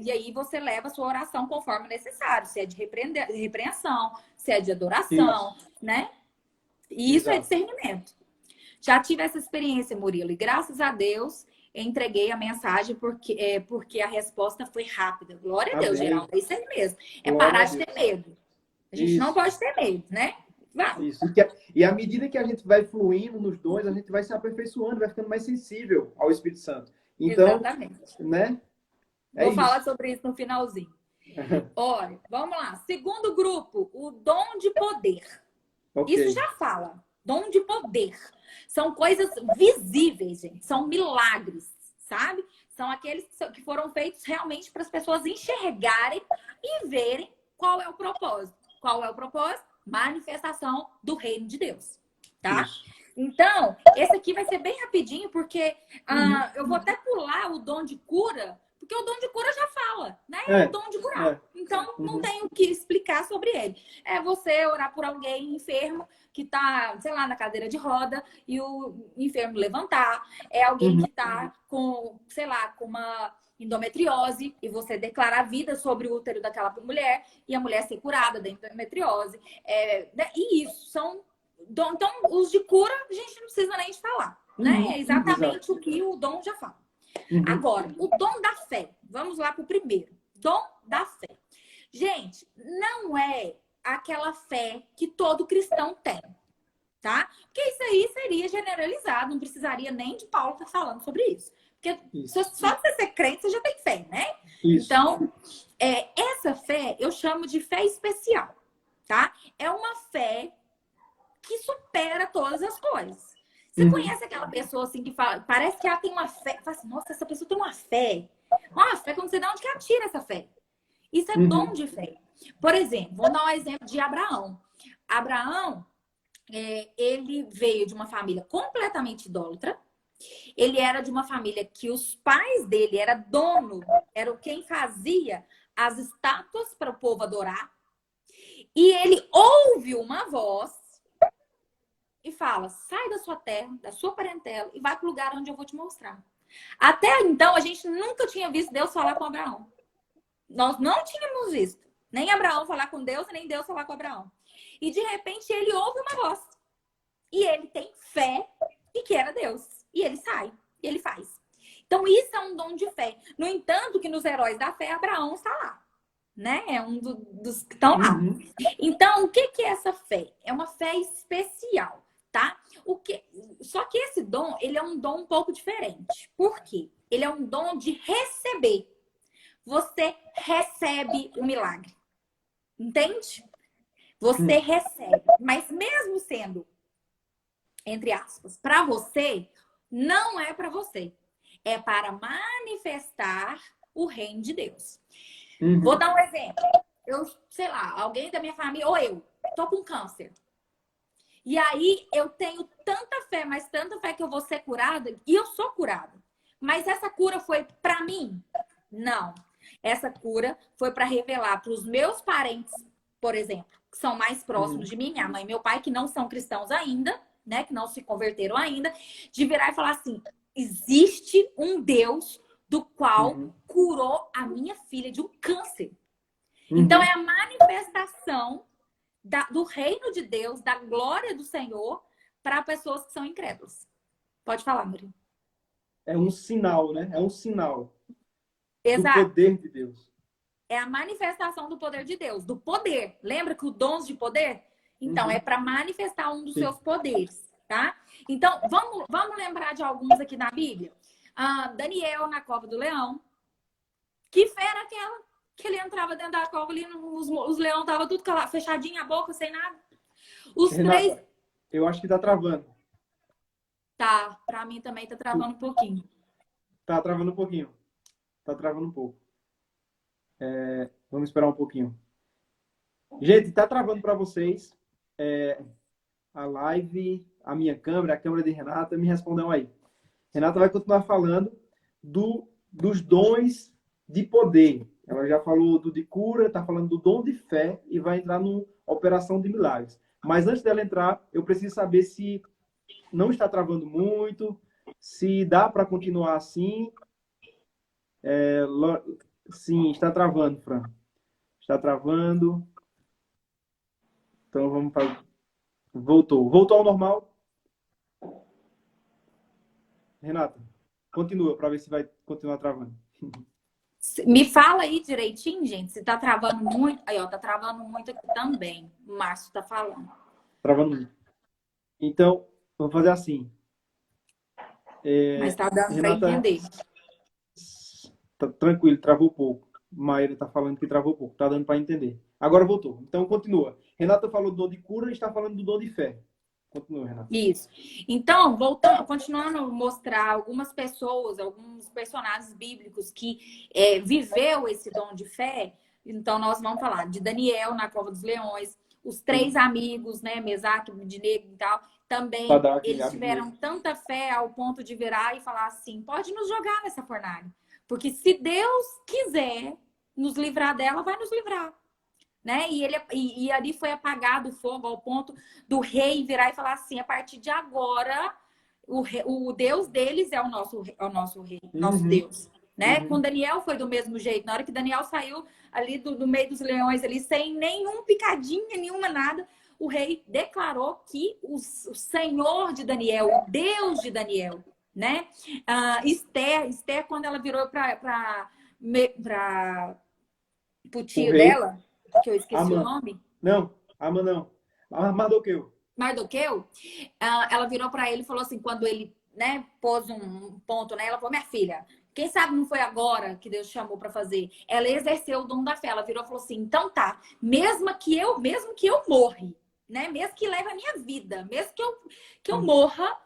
e aí você leva a sua oração conforme necessário, se é de repreensão, se é de adoração, Isso. né? E isso é Exato. discernimento. Já tive essa experiência, Murilo, e graças a Deus entreguei a mensagem porque a resposta foi rápida. Glória a Deus, Amém. Geraldo. É isso aí mesmo. É Glória a parar de ter Deus. medo. A gente não Isso. pode ter medo, né? Vai. Isso. E à medida que a gente vai fluindo nos dons, a gente vai se aperfeiçoando, vai ficando mais sensível ao Espírito Santo. Então, Exatamente. né? É Vou falar isso. sobre isso no finalzinho. Olha, vamos lá. Segundo grupo, o dom de poder. Ok. Isso já fala. Dom de poder. São coisas visíveis, gente. São milagres, sabe? São aqueles que foram feitos realmente para as pessoas enxergarem e verem qual é o propósito. Qual é o propósito? Manifestação do reino de Deus, tá? Isso. Então, esse aqui vai ser bem rapidinho, porque eu vou até pular o dom de cura, porque o dom de cura já fala, né? É o dom de curar. Então, não tenho o que explicar sobre ele. É você orar por alguém enfermo que tá, sei lá, na cadeira de roda e o enfermo levantar. É alguém que tá com, sei lá, com uma endometriose e você declarar a vida sobre o útero daquela mulher e a mulher ser curada da endometriose. E isso são... Então, os de cura, a gente não precisa nem de falar, né? É exatamente o que o dom já fala. Agora, o dom da fé. Vamos lá para o primeiro. Dom da fé. Gente, não é aquela fé que todo cristão tem, tá? Porque isso aí seria generalizado, não precisaria nem de Paulo estar falando sobre isso. Porque só de você ser crente, você já tem fé, né? Isso. Então, essa fé eu chamo de fé especial, tá? É uma fé que supera todas as coisas. Você conhece aquela pessoa assim que fala, parece que ela tem uma fé, fala assim, nossa, essa pessoa tem uma fé. Uma fé, quando você dá onde que ela tira essa fé? Isso é dom de fé. Por exemplo, vou dar um exemplo de Abraão. Abraão, ele veio de uma família completamente idólatra. Ele era de uma família que os pais dele eram dono, eram quem fazia as estátuas para o povo adorar. E ele ouve uma voz e fala, sai da sua terra, da sua parentela e vai para o lugar onde eu vou te mostrar. Até então, a gente nunca tinha visto Deus falar com Abraão. Nós não tínhamos visto nem Abraão falar com Deus, nem Deus falar com Abraão. E de repente ele ouve uma voz. E ele tem fé de que era Deus. E ele sai, e ele faz. Então isso é um dom de fé. No entanto, que nos heróis da fé, Abraão está lá. Né? É um dos que estão lá. Então, o que é essa fé? É uma fé especial, tá? Só que esse dom, ele é um dom um pouco diferente. Por quê? Ele é um dom de receber. Você recebe o milagre. Entende? Você recebe. Mas mesmo sendo, entre aspas, para você, não é para você. É para manifestar o reino de Deus. Vou dar um exemplo. Eu, sei lá, alguém da minha família, ou eu, tô com câncer. E aí eu tenho tanta fé, mas tanta fé que eu vou ser curada, e eu sou curada. Mas essa cura foi para mim? Não. Essa cura foi para revelar para os meus parentes, por exemplo, que são mais próximos de mim, minha mãe e meu pai, que não são cristãos ainda, né, que não se converteram ainda, de virar e falar assim: existe um Deus do qual curou a minha filha de um câncer. Então, é a manifestação do reino de Deus, da glória do Senhor, para pessoas que são incrédulas. Pode falar, Murilo. É um sinal, né? É um sinal Exato. do poder de Deus. é a manifestação do poder de Deus, do poder. Lembra que o dons de poder? Então, é para manifestar um dos seus poderes, tá? Então, vamos lembrar de alguns aqui na Bíblia. Daniel na cova do leão. Que fera aquela que ele entrava dentro da cova ali, os leões estavam tudo fechadinho a boca, sem nada. Os Renata, três... eu acho que tá travando. Tá, pra mim também tá travando um pouquinho. Tá travando um pouquinho. Tá travando um pouco. Vamos esperar um pouquinho. Gente, tá travando para vocês a live, a minha câmera, a câmera de Renata. Me respondam aí. Renata vai continuar falando dos dons de poder. Ela já falou do de cura, está falando do dom de fé e vai entrar no operação de milagres. Mas antes dela entrar, eu preciso saber se não está travando muito, se dá para continuar assim. Sim, está travando, Fran. Está travando. Então vamos para... Voltou ao normal. Renata, continua para ver se vai continuar travando. Me fala aí direitinho, gente, se tá travando muito. Aí, ó, tá travando muito aqui também. O Márcio tá falando. Travando muito. Então, vamos fazer assim. Mas tá dando para Renata, entender. tá tranquilo, travou pouco. Maíra tá falando que travou pouco, tá dando para entender. Agora voltou. Então, continua. Renata falou do dom de cura e está falando do dom de fé. Continua, Renata. Isso. Então, continuando a mostrar algumas pessoas, alguns personagens bíblicos que viveu esse dom de fé. Então, nós vamos falar de Daniel na cova dos leões, os três amigos, né, Mesaque, Abednego e tal, também eles tiveram tanta fé ao ponto de virar e falar assim, pode nos jogar nessa fornalha. Porque se Deus quiser nos livrar dela, vai nos livrar. Né? E ali foi apagado o fogo ao ponto do rei virar e falar assim, a partir de agora, o Deus deles é o nosso rei, nosso Deus. Né? Com Daniel foi do mesmo jeito. Na hora que Daniel saiu ali do meio dos leões, ali, sem nenhum picadinha, nenhuma nada, o rei declarou que o Senhor de Daniel, o Deus de Daniel, né? Esther, quando ela virou para o tio dela, que eu esqueci o nome. Não, Ama não. Mardoqueu. Mardoqueu, ela virou para ele e falou assim, quando ele, né, pôs um ponto nela, ela falou, minha filha, quem sabe não foi agora que Deus chamou para fazer? Ela exerceu o dom da fé. Ela virou e falou assim, então tá, mesmo que eu morre, né, mesmo que leve a minha vida, mesmo que eu morra,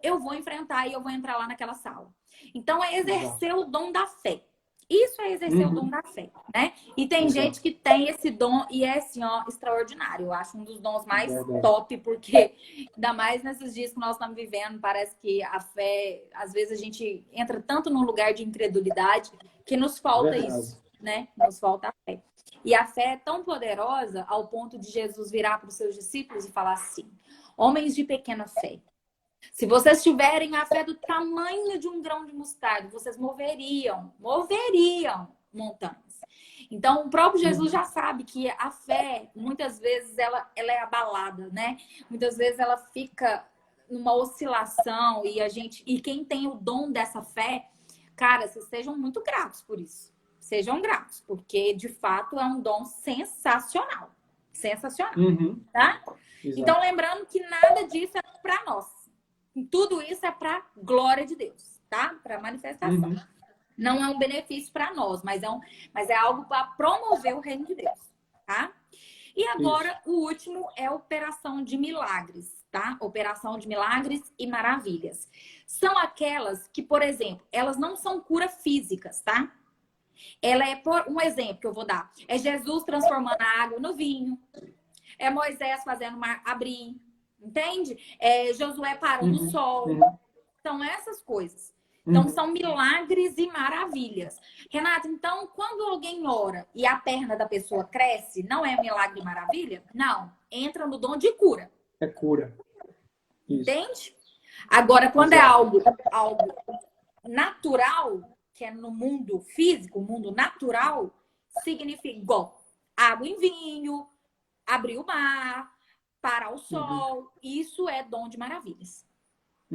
eu vou enfrentar e eu vou entrar lá naquela sala. Então é exercer o dom da fé. Isso é exercer o dom da fé, né? E tem gente que tem esse dom e é assim, ó, extraordinário. Eu acho um dos dons mais top, porque ainda mais nesses dias que nós estamos vivendo, parece que a fé, às vezes a gente entra tanto num lugar de incredulidade que nos falta isso, né? Nos falta a fé. E a fé é tão poderosa ao ponto de Jesus virar para os seus discípulos e falar assim, homens de pequena fé, se vocês tiverem a fé do tamanho de um grão de mostarda, vocês moveriam montanhas. Então, o próprio Jesus já sabe que a fé, muitas vezes, ela é abalada, né? Muitas vezes ela fica numa oscilação e quem tem o dom dessa fé, cara, vocês sejam muito gratos por isso. Sejam gratos, porque, de fato, é um dom sensacional. Sensacional, tá? Exato. Então, lembrando que nada disso é para nós. Tudo isso é para glória de Deus, tá? Para manifestação. Não é um benefício para nós, mas é algo para promover o reino de Deus, tá? E agora, o último é a operação de milagres, tá? Operação de milagres e maravilhas. São aquelas que, por exemplo, elas não são curas físicas, tá? Ela é, por um exemplo que eu vou dar, é Jesus transformando a água no vinho, é Moisés fazendo o mar abrir, entende? Josué parando o sol. São essas coisas. Então, são milagres e maravilhas. Renata, então, quando alguém ora e a perna da pessoa cresce, não é milagre e maravilha? Não. Entra no dom de cura. É cura. Isso. Entende? Agora, quando é algo natural, que é no mundo físico, o mundo natural, significa igual água em vinho, abrir o mar, parar o sol, isso é dom de maravilhas,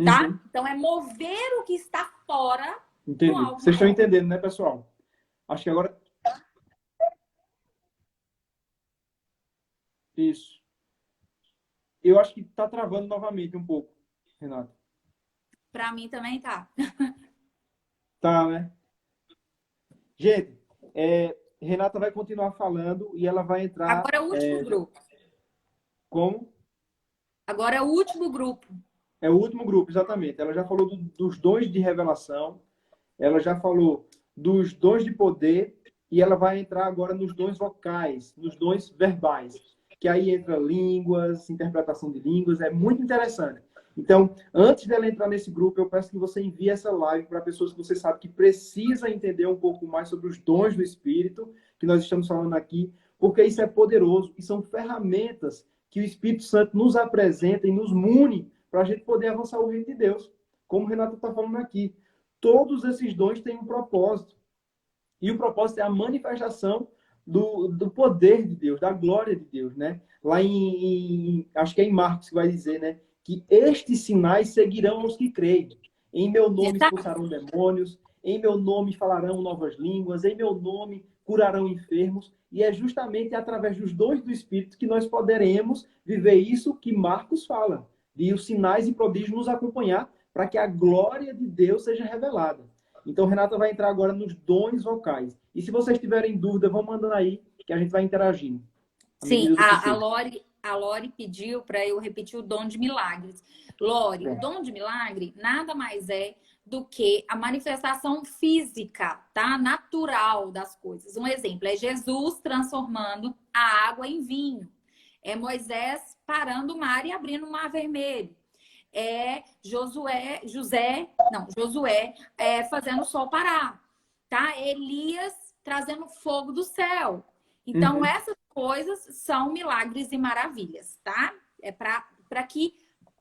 tá? Então é mover o que está fora. Entendi. Vocês estão entendendo, né, pessoal? Acho que agora Isso. Eu acho que está travando novamente um pouco, Renata. Para mim também tá. Tá, né? Gente, Renata vai continuar falando e ela vai entrar Agora é o último grupo. como? Agora é o último grupo. É o último grupo, exatamente. Ela já falou dos dons de revelação, ela já falou dos dons de poder e ela vai entrar agora nos dons vocais, nos dons verbais, que aí entra línguas, interpretação de línguas, é muito interessante. Então, antes dela entrar nesse grupo, eu peço que você envie essa live para pessoas que você sabe que precisa entender um pouco mais sobre os dons do Espírito, que nós estamos falando aqui, porque isso é poderoso e são ferramentas que o Espírito Santo nos apresenta e nos mune para a gente poder avançar o reino de Deus. Como o Renato está falando aqui, todos esses dons têm um propósito. E o propósito é a manifestação do poder de Deus, da glória de Deus, né? Lá acho que é em Marcos que vai dizer, né? Que estes sinais seguirão os que creem. Em meu nome expulsarão demônios, em meu nome falarão novas línguas, em meu nome curarão enfermos. E é justamente através dos dons do Espírito que nós poderemos viver isso que Marcos fala, de os sinais e prodígios nos acompanhar para que a glória de Deus seja revelada. Então, Renata vai entrar agora nos dons vocais. E se vocês tiverem dúvida, vão mandando aí, que a gente vai interagindo. Sim, a Lori pediu para eu repetir o dom de milagres. Lori, o dom de milagre nada mais é do que a manifestação física, tá? Natural das coisas. Um exemplo é Jesus transformando a água em vinho. É Moisés parando o mar e abrindo o mar vermelho. É Josué fazendo o sol parar, tá? Elias trazendo fogo do céu. Então, essas coisas são milagres e maravilhas, tá? É para que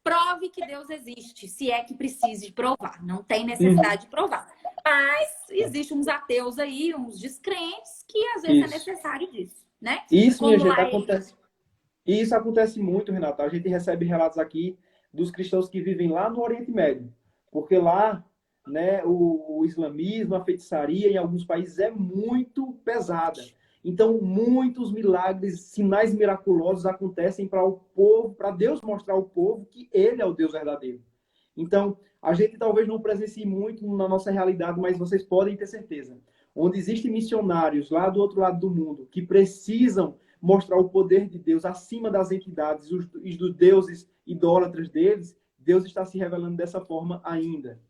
prove que Deus existe, se é que precise provar. Não tem necessidade de provar. Mas existem uns ateus aí, uns descrentes, que às vezes é necessário disso, né? Isso, minha gente, acontece. E isso acontece muito, Renata. A gente recebe relatos aqui dos cristãos que vivem lá no Oriente Médio. Porque lá, né, o islamismo, a feitiçaria em alguns países é muito pesada. Então, muitos milagres, sinais miraculosos acontecem para o povo, para Deus mostrar ao povo que Ele é o Deus verdadeiro. Então, a gente talvez não presencie muito na nossa realidade, mas vocês podem ter certeza. Onde existem missionários lá do outro lado do mundo que precisam mostrar o poder de Deus acima das entidades e dos deuses idólatras deles, Deus está se revelando dessa forma ainda.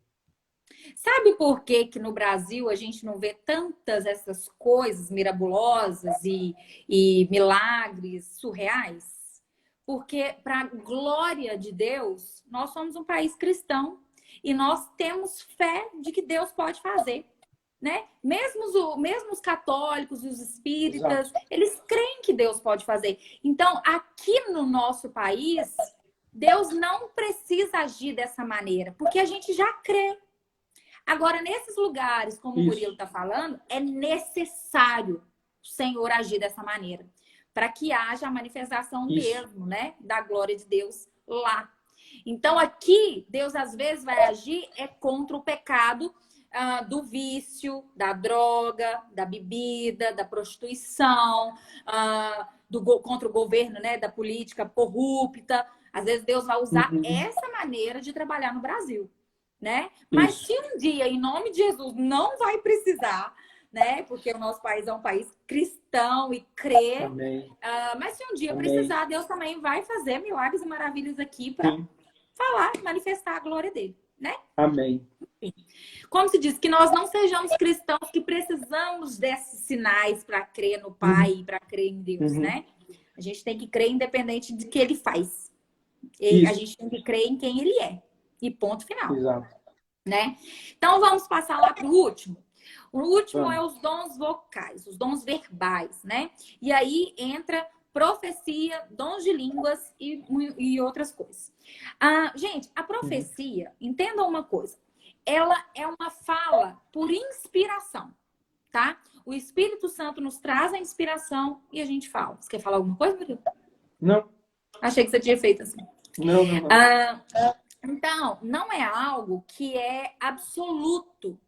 Sabe por que que no Brasil a gente não vê tantas essas coisas mirabolosas e milagres surreais? Porque, para a glória de Deus, nós somos um país cristão e nós temos fé de que Deus pode fazer, né? Mesmo os católicos e os espíritas, eles creem que Deus pode fazer. Então, aqui no nosso país, Deus não precisa agir dessa maneira, porque a gente já crê. Agora, nesses lugares, como o Murilo está falando, é necessário o Senhor agir dessa maneira, para que haja a manifestação mesmo, né, da glória de Deus lá. Então, aqui, Deus às vezes vai agir contra o pecado do vício, da droga, da bebida, da prostituição, contra o governo, né, da política corrupta. Às vezes Deus vai usar essa maneira de trabalhar no Brasil, né? Mas se um dia, em nome de Jesus, não vai precisar, né? Porque o nosso país é um país cristão e crê. Mas se um dia precisar, Deus também vai fazer milagres e maravilhas aqui para falar, manifestar a glória dele, né? Amém. Como se diz, que nós não sejamos cristãos que precisamos desses sinais para crer no Pai e para crer em Deus, né? A gente tem que crer independente de que ele faz. A gente tem que crer em quem ele é. E ponto final. Exato. Né? Então, vamos passar lá para o último. O último é os dons vocais, os dons verbais, né? E aí entra profecia, dons de línguas e outras coisas. Gente, a profecia, entendam uma coisa, ela é uma fala por inspiração, tá? O Espírito Santo nos traz a inspiração e a gente fala. Você quer falar alguma coisa, Murilo? Não. Achei que você tinha feito assim. Não. Então, não é algo que é absoluto.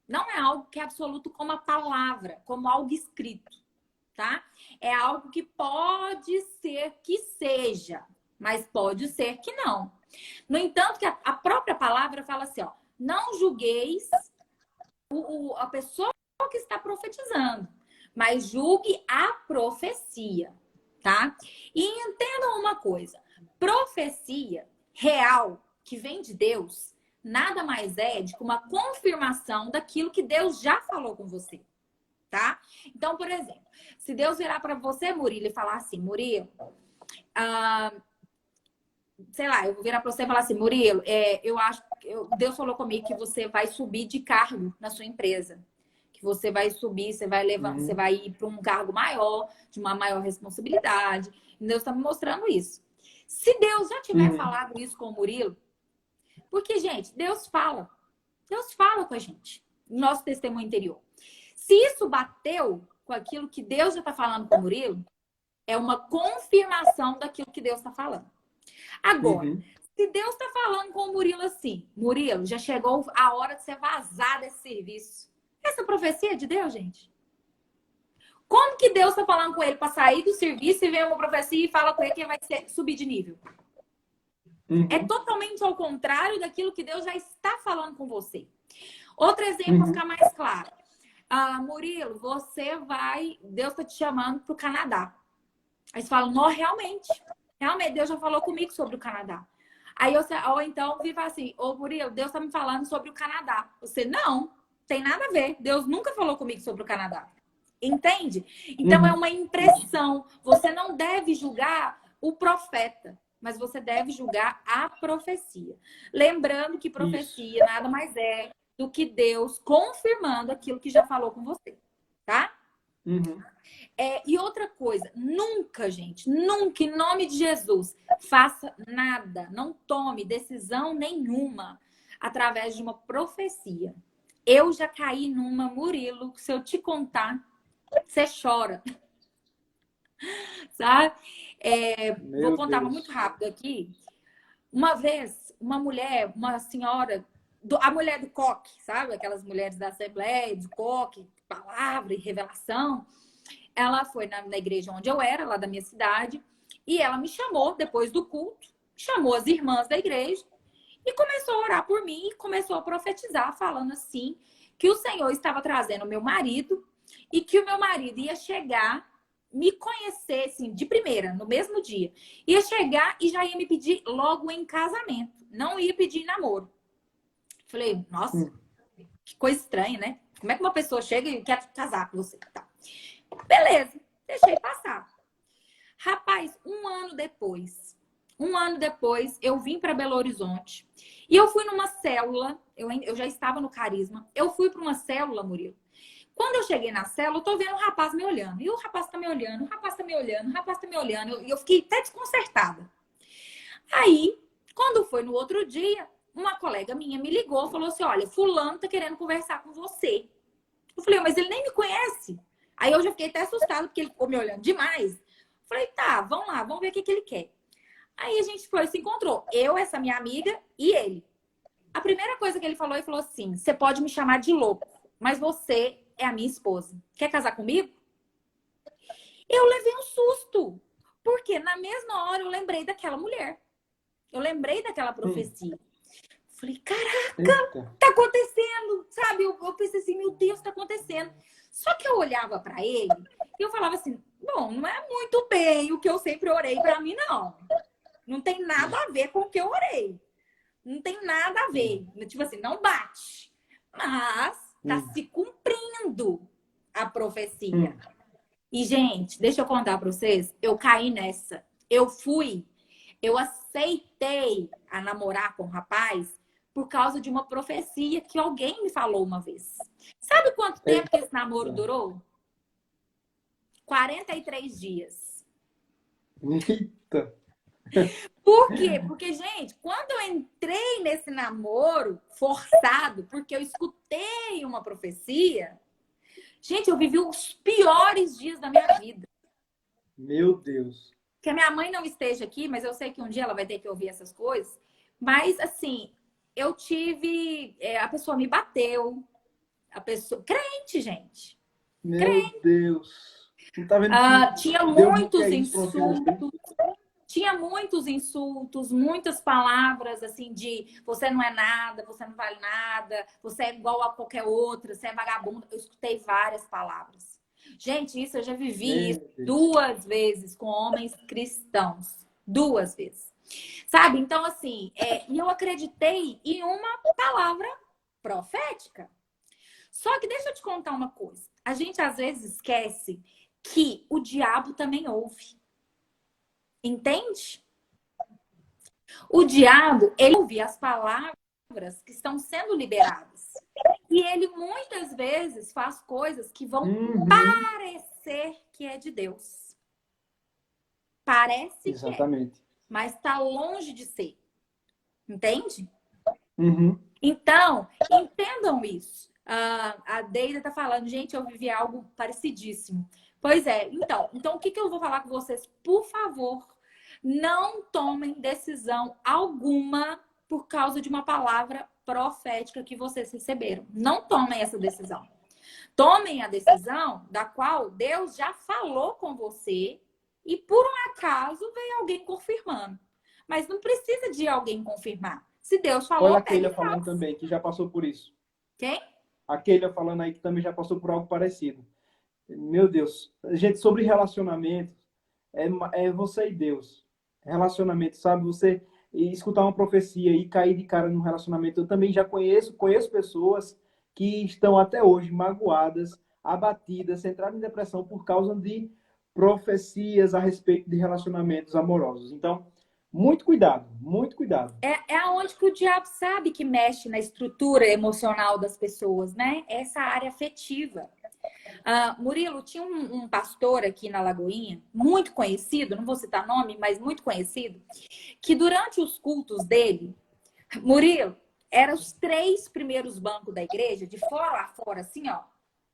Não é algo que é absoluto como a palavra, como algo escrito, tá? É algo que pode ser que seja, mas pode ser que não. No entanto, que a própria palavra fala assim, ó, não julgueis a pessoa que está profetizando, mas julgue a profecia, tá? E entendam uma coisa, profecia real, que vem de Deus, nada mais é do que uma confirmação daquilo que Deus já falou com você, tá? Então, por exemplo, se Deus virar para você, Murilo, e falar assim, Murilo, sei lá, eu vou virar para você e falar assim, Murilo, eu acho que Deus falou comigo que você vai subir de cargo na sua empresa. Que você vai subir, você vai levar, você vai ir para um cargo maior, de uma maior responsabilidade. E Deus está me mostrando isso. Se Deus já tiver falado isso com o Murilo, porque, gente, Deus fala com a gente, no nosso testemunho interior. Se isso bateu com aquilo que Deus já está falando com o Murilo, é uma confirmação daquilo que Deus está falando. Agora, se Deus está falando com o Murilo assim, Murilo, já chegou a hora de você vazar desse serviço. Essa profecia é de Deus, gente? Como que Deus está falando com ele para sair do serviço e vem uma profecia e fala com ele que vai subir de nível? É totalmente ao contrário daquilo que Deus já está falando com você. Outro exemplo para ficar mais claro. Murilo, Deus está te chamando para o Canadá. Aí você fala, não, realmente, Deus já falou comigo sobre o Canadá. Aí ou então viva assim, Murilo, Deus está me falando sobre o Canadá. Você, não, tem nada a ver. Deus nunca falou comigo sobre o Canadá. Entende? Então é uma impressão. Você não deve julgar o profeta, mas você deve julgar a profecia. Lembrando que profecia nada mais é do que Deus confirmando aquilo que já falou com você, tá? E outra coisa, nunca, gente, nunca, em nome de Jesus, faça nada, não tome decisão nenhuma através de uma profecia. Eu já caí numa, Murilo, que se eu te contar, você chora. Sabe? Vou contar muito rápido aqui. Uma vez, uma senhora, a mulher do coque, sabe? Aquelas mulheres da Assembleia, do coque, palavra e revelação. Ela foi na igreja onde eu era, lá da minha cidade, e ela me chamou depois do culto, chamou as irmãs da igreja e começou a orar por mim e começou a profetizar, falando assim, que o Senhor estava trazendo o meu marido e que o meu marido ia chegar, me conhecer, assim, de primeira, no mesmo dia. Ia chegar e já ia me pedir logo em casamento. Não ia pedir namoro. Falei, nossa, que coisa estranha, né? Como é que uma pessoa chega e quer casar com você? Tá. Beleza, deixei passar. Rapaz, um ano depois, eu vim para Belo Horizonte e eu fui numa célula, eu já estava no Carisma, eu fui para uma célula, Murilo. Quando eu cheguei na célula, eu tô vendo um rapaz me olhando. E o rapaz tá me olhando, o rapaz tá me olhando, o rapaz tá me olhando. E eu fiquei até desconcertada. Aí, quando foi no outro dia, uma colega minha me ligou, falou assim, olha, fulano tá querendo conversar com você. Eu falei, mas ele nem me conhece. Aí eu já fiquei até assustada, porque ele ficou me olhando demais. Falei, tá, vamos lá, vamos ver o que ele quer. Aí a gente foi, se encontrou. Eu, essa minha amiga e ele. A primeira coisa que ele falou assim, você pode me chamar de louco, mas você é a minha esposa. Quer casar comigo? Eu levei um susto. Porque na mesma hora eu lembrei daquela mulher. Eu lembrei daquela profecia. Falei, caraca, tá acontecendo. Sabe, eu pensei assim, meu Deus, tá acontecendo. Só que eu olhava pra ele e eu falava assim, bom, não é muito bem o que eu sempre orei pra mim, não. Não tem nada a ver com o que eu orei. Não tem nada a ver. Tipo assim, não bate. Mas tá se cumprindo a profecia. E, gente, deixa eu contar pra vocês. Eu caí nessa. Eu aceitei a namorar com o rapaz por causa de uma profecia que alguém me falou uma vez. Sabe quanto tempo que esse namoro durou? 43 dias. Eita! Por quê? Porque, gente, quando eu entrei nesse namoro forçado, porque eu escutei uma profecia, gente, eu vivi os piores dias da minha vida. Meu Deus. Que a minha mãe não esteja aqui, mas eu sei que um dia ela vai ter que ouvir essas coisas. Mas, assim, eu tive... a pessoa me bateu. A pessoa... Crente, gente. Meu Deus. Tá vendo que Tinha Deus não muitos quer isso para uma filha dele? tinha muitos insultos, muitas palavras assim de você não é nada, você não vale nada, você é igual a qualquer outra, você é vagabundo. Eu escutei várias palavras. Gente, isso eu já vivi isso Meu Deus. 2 vezes com homens cristãos. 2 vezes. Sabe? Então, assim, e eu acreditei em uma palavra profética. Só que deixa eu te contar uma coisa. A gente às vezes esquece que o diabo também ouve. Entende? O diabo, ele ouve as palavras que estão sendo liberadas. E ele muitas vezes faz coisas que vão parecer que é de Deus. Parece que é, Exatamente. mas está longe de ser. Entende? Uhum. Então, entendam isso. A Deida está falando, gente, eu vivi algo parecidíssimo. Pois é, então o que eu vou falar com vocês? Por favor, não tomem decisão alguma por causa de uma palavra profética que vocês receberam. Não tomem essa decisão. Tomem a decisão da qual Deus já falou com você e por um acaso veio alguém confirmando. Mas não precisa de alguém confirmar. Se Deus falou, Olha a pega Keila e falando faz. também, que já passou por isso. Quem? A Keila falando aí que também já passou por algo parecido. Meu Deus. Gente, sobre relacionamento, é você e Deus. Relacionamento, sabe? Você escutar uma profecia e cair de cara num relacionamento. Eu também já conheço pessoas que estão até hoje magoadas, abatidas, entraram em depressão por causa de profecias a respeito de relacionamentos amorosos. Então, muito cuidado, muito cuidado. É aonde que o diabo sabe que mexe na estrutura emocional das pessoas, né? Essa área afetiva. Murilo, tinha um pastor aqui na Lagoinha, muito conhecido, não vou citar nome, mas muito conhecido, que durante os cultos dele, Murilo, eram os 3 primeiros bancos da igreja, de fora a fora, assim, ó,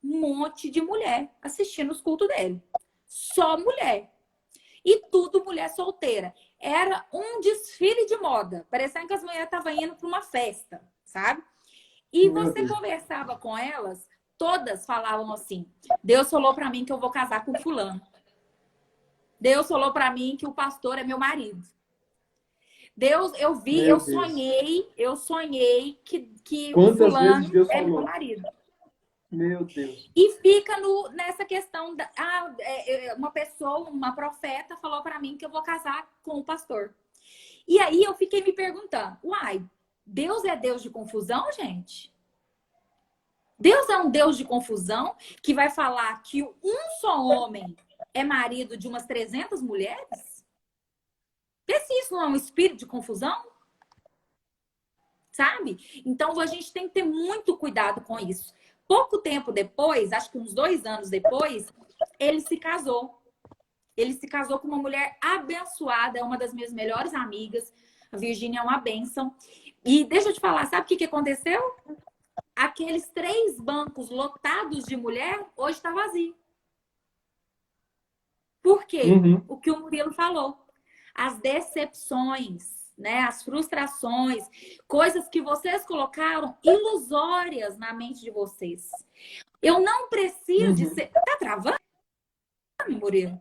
um monte de mulher assistindo os cultos dele. Só mulher. E tudo mulher solteira. Era um desfile de moda. Parecendo que as mulheres estavam indo para uma festa, sabe? E Meu você Deus. conversava com elas, todas falavam assim: Deus falou para mim que eu vou casar com fulano. Deus falou para mim que o pastor é meu marido. Deus, Meu Deus. eu sonhei que o Quantas vezes fulano Deus é meu falou? marido. Meu Deus. E fica nessa questão uma pessoa, uma profeta falou para mim que eu vou casar com o pastor. E aí eu fiquei me perguntando, uai, Deus é Deus de confusão, gente? Deus é um Deus de confusão que vai falar que um só homem é marido de umas 300 mulheres? Vê se isso não é um espírito de confusão, sabe? Então a gente tem que ter muito cuidado com isso. Pouco tempo depois, acho que uns 2 anos depois, ele se casou. Ele se casou com uma mulher abençoada, é uma das minhas melhores amigas. A Virgínia é uma bênção. E deixa eu te falar, sabe o que aconteceu? Aqueles 3 bancos lotados de mulher, hoje está vazio. Por quê? Uhum. O que o Murilo falou. As decepções, né? As frustrações, coisas que vocês colocaram ilusórias na mente de vocês. Eu não preciso de ser... Tá travando, Murilo?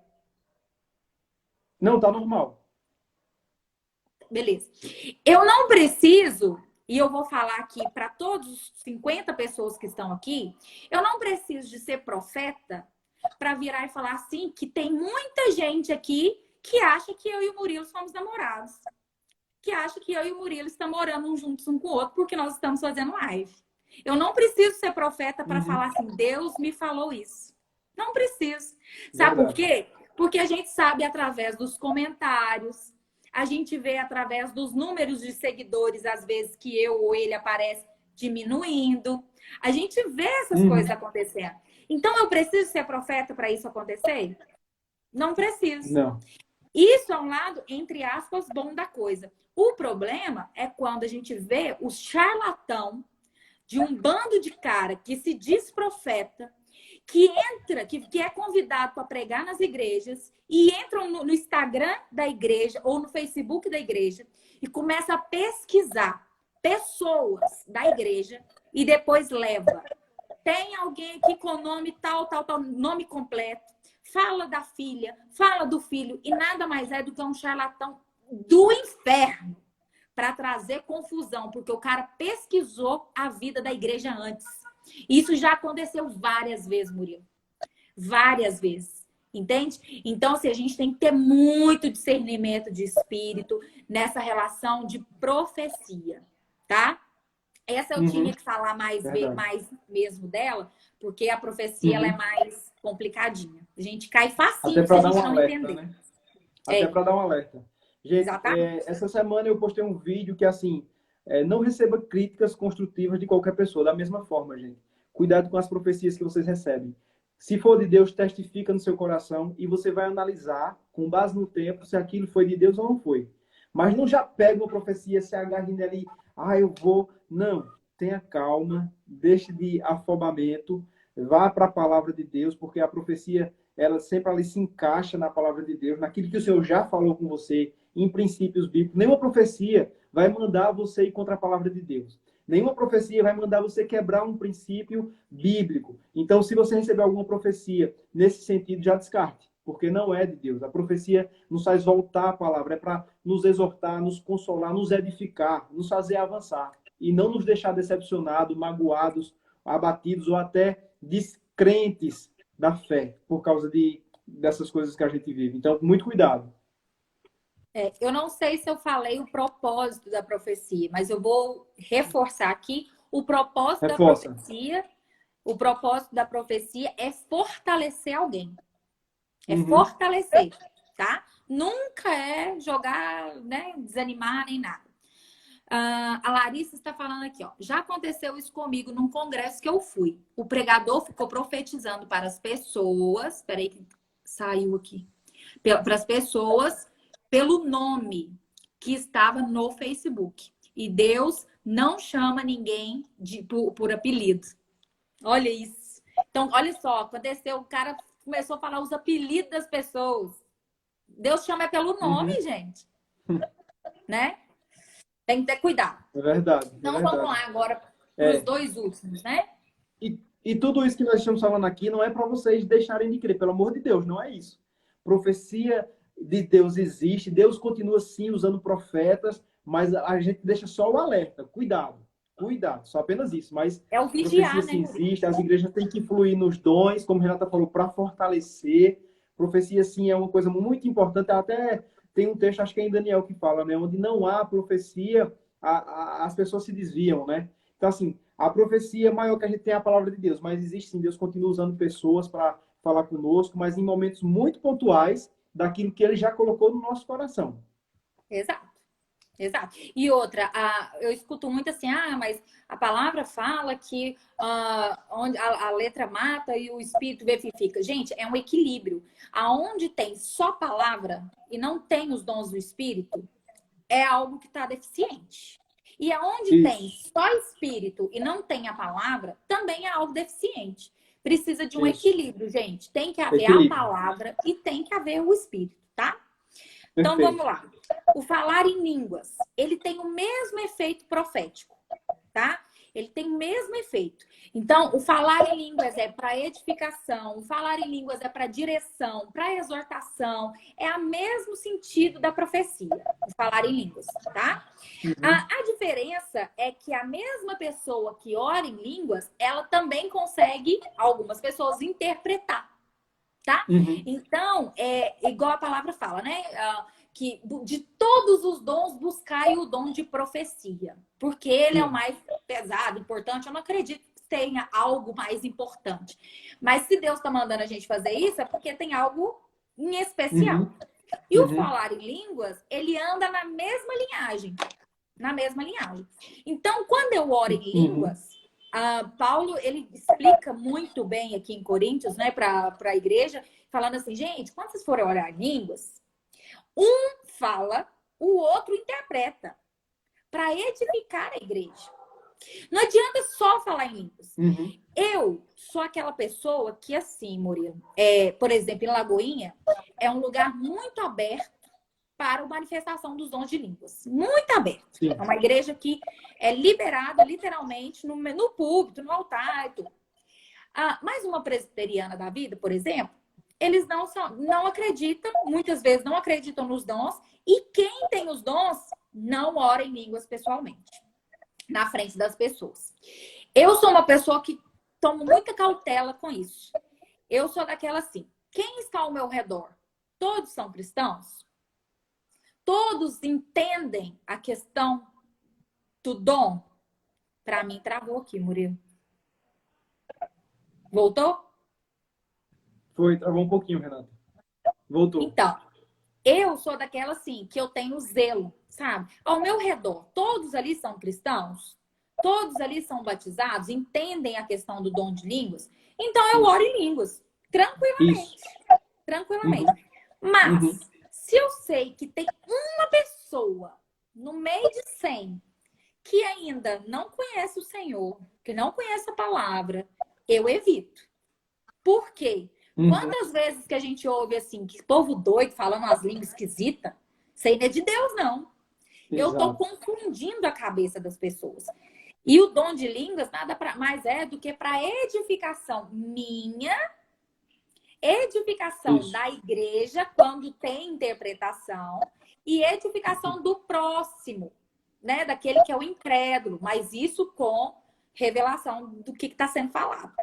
Não, tá normal. Beleza. Eu não preciso, e eu vou falar aqui para todos os 50 pessoas que estão aqui, eu não preciso de ser profeta para virar e falar assim que tem muita gente aqui que acha que eu e o Murilo somos namorados. Que acha que eu e o Murilo estamos morando juntos um com o outro porque nós estamos fazendo live. Eu não preciso ser profeta para falar assim, Deus me falou isso. Não preciso. Sabe por quê? Porque a gente sabe através dos comentários, a gente vê através dos números de seguidores, às vezes que eu ou ele aparece diminuindo. A gente vê essas coisas acontecendo. Então eu preciso ser profeta para isso acontecer? Não preciso. Não. Isso é um lado, entre aspas, bom da coisa. O problema é quando a gente vê o charlatão de um bando de cara que se diz profeta, que entra, que é convidado para pregar nas igrejas e entram no Instagram da igreja ou no Facebook da igreja e começa a pesquisar pessoas da igreja e depois leva. Tem alguém aqui com nome tal, nome completo. fala da filha, fala do filho, e nada mais é do que um charlatão do inferno para trazer confusão, porque o cara pesquisou a vida da igreja antes. Isso já aconteceu várias vezes, Murilo. Várias vezes. Entende? Então, assim, a gente tem que ter muito discernimento de espírito nessa relação de profecia, tá? Essa eu tinha que falar mais mesmo dela, porque a profecia ela é mais complicadinha. A gente cai facinho se a gente não entender. Né? Até para dar um alerta. Gente, essa semana eu postei um vídeo que, assim, não receba críticas construtivas de qualquer pessoa. Da mesma forma, gente. Cuidado com as profecias que vocês recebem. Se for de Deus, testifica no seu coração e você vai analisar, com base no tempo, se aquilo foi de Deus ou não foi. Mas não já pega uma profecia, se agarre nela e, eu vou... Não, tenha calma, deixe de afobamento, vá para a palavra de Deus, porque a profecia, ela sempre ali se encaixa na palavra de Deus, naquilo que o Senhor já falou com você, em princípios bíblicos. Nenhuma profecia vai mandar você ir contra a palavra de Deus. Nenhuma profecia vai mandar você quebrar um princípio bíblico. Então, se você receber alguma profecia nesse sentido, já descarte, porque não é de Deus. A profecia nos faz voltar à palavra, é para nos exortar, nos consolar, nos edificar, nos fazer avançar e não nos deixar decepcionados, magoados, abatidos ou até descrentes da fé por causa dessas coisas que a gente vive. Então, muito cuidado. Eu não sei se eu falei o propósito da profecia, mas eu vou reforçar aqui o propósito da profecia. O propósito da profecia é fortalecer alguém. É fortalecer, tá? Nunca é jogar, né, desanimar nem nada. A Larissa está falando aqui, ó. Já aconteceu isso comigo num congresso que eu fui. O pregador ficou profetizando para as pessoas. Peraí que saiu aqui. Para as pessoas pelo nome que estava no Facebook. E Deus não chama ninguém por apelido. Olha isso. Então, olha só, aconteceu, o cara começou a falar os apelidos das pessoas. Deus chama pelo nome, gente. Né? Tem que ter cuidado. É verdade. Então, vamos lá agora para os dois últimos, né? E tudo isso que nós estamos falando aqui não é para vocês deixarem de crer, pelo amor de Deus, não é isso. Profecia de Deus existe, Deus continua sim usando profetas, mas a gente deixa só o alerta. Cuidado, só apenas isso. Mas é o vigiar, profecia sim existe, as igrejas têm que fluir nos dons, como a Renata falou, para fortalecer. Profecia sim é uma coisa muito importante, até tem um texto, acho que é em Daniel que fala, né? Onde não há profecia, as pessoas se desviam, né? Então, assim, a profecia maior que a gente tem é a palavra de Deus, mas existe sim, Deus continua usando pessoas para falar conosco, mas em momentos muito pontuais daquilo que ele já colocou no nosso coração. Exato. E outra, eu escuto muito assim, mas a palavra fala que onde a letra mata e o espírito vivifica. Gente, é um equilíbrio. Aonde tem só palavra e não tem os dons do espírito, é algo que está deficiente. E aonde tem só espírito e não tem a palavra, também é algo deficiente. Precisa de um equilíbrio, gente. Tem que haver a palavra e tem que haver o espírito, tá? Então, vamos lá. O falar em línguas, ele tem o mesmo efeito profético, tá? Ele tem o mesmo efeito. Então, o falar em línguas é para edificação, o falar em línguas é para direção, para exortação. É o mesmo sentido da profecia, o falar em línguas, tá? A diferença é que a mesma pessoa que ora em línguas, ela também consegue, algumas pessoas, interpretar, tá? Então, igual a palavra fala, né? Que de todos os dons, buscai o dom de profecia. Porque ele é o mais pesado, importante. Eu não acredito que tenha algo mais importante. Mas se Deus está mandando a gente fazer isso, é porque tem algo em especial. E o falar em línguas, ele anda na mesma linhagem. Então, quando eu oro em línguas, Paulo, ele explica muito bem aqui em Coríntios, né, para a igreja, falando assim, gente, quando vocês forem orar em línguas, um fala, o outro interpreta, para edificar a igreja. Não adianta só falar em línguas. Eu sou aquela pessoa que, assim, Murilo, por exemplo, em Lagoinha, é um lugar muito aberto para a manifestação dos dons de línguas. Muito aberto. Sim. É uma igreja que é liberada, literalmente, no púlpito, no altar e tudo. Mas uma presbiteriana da vida, por exemplo, eles não acreditam, muitas vezes não acreditam nos dons, e quem tem os dons não ora em línguas pessoalmente, na frente das pessoas. Eu sou uma pessoa que tomo muita cautela com isso. Eu sou daquela assim, quem está ao meu redor? Todos são cristãos? Todos entendem a questão do dom? Para mim, travou aqui, Murilo. Voltou? Foi, travou um pouquinho, Renata. Voltou. Então, eu sou daquela assim, que eu tenho zelo, sabe? Ao meu redor, todos ali são cristãos? Todos ali são batizados? Entendem a questão do dom de línguas? Então, eu oro em línguas, tranquilamente. Isso. Tranquilamente. Mas, se eu sei que tem uma pessoa no meio de 100 que ainda não conhece o Senhor, que não conhece a palavra, eu evito. Por quê? Quantas vezes que a gente ouve assim, que povo doido falando as línguas esquisitas, isso aí não é de Deus, não. Eu estou confundindo a cabeça das pessoas. E o dom de línguas nada mais é do que para edificação minha, edificação da igreja, quando tem interpretação, e edificação do próximo, né? Daquele que é o incrédulo, mas isso com revelação do que está sendo falado,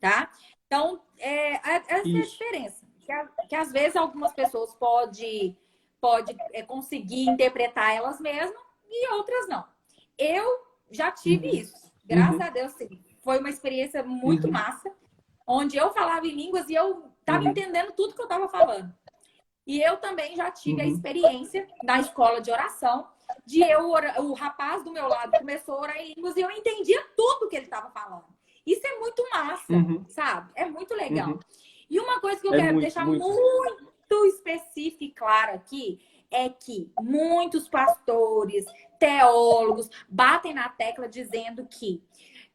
tá? Então, essa é a diferença. Que às vezes algumas pessoas pode conseguir interpretar elas mesmas e outras não. Eu já tive isso. Graças a Deus, sim. Foi uma experiência muito massa, onde eu falava em línguas e eu estava entendendo tudo que eu estava falando. E eu também já tive a experiência na escola de oração, de o rapaz do meu lado começou a orar em línguas e eu entendia tudo que ele estava falando. Isso é muito massa, sabe? É muito legal. E uma coisa que eu quero deixar muito específica e clara aqui é que muitos pastores, teólogos batem na tecla dizendo que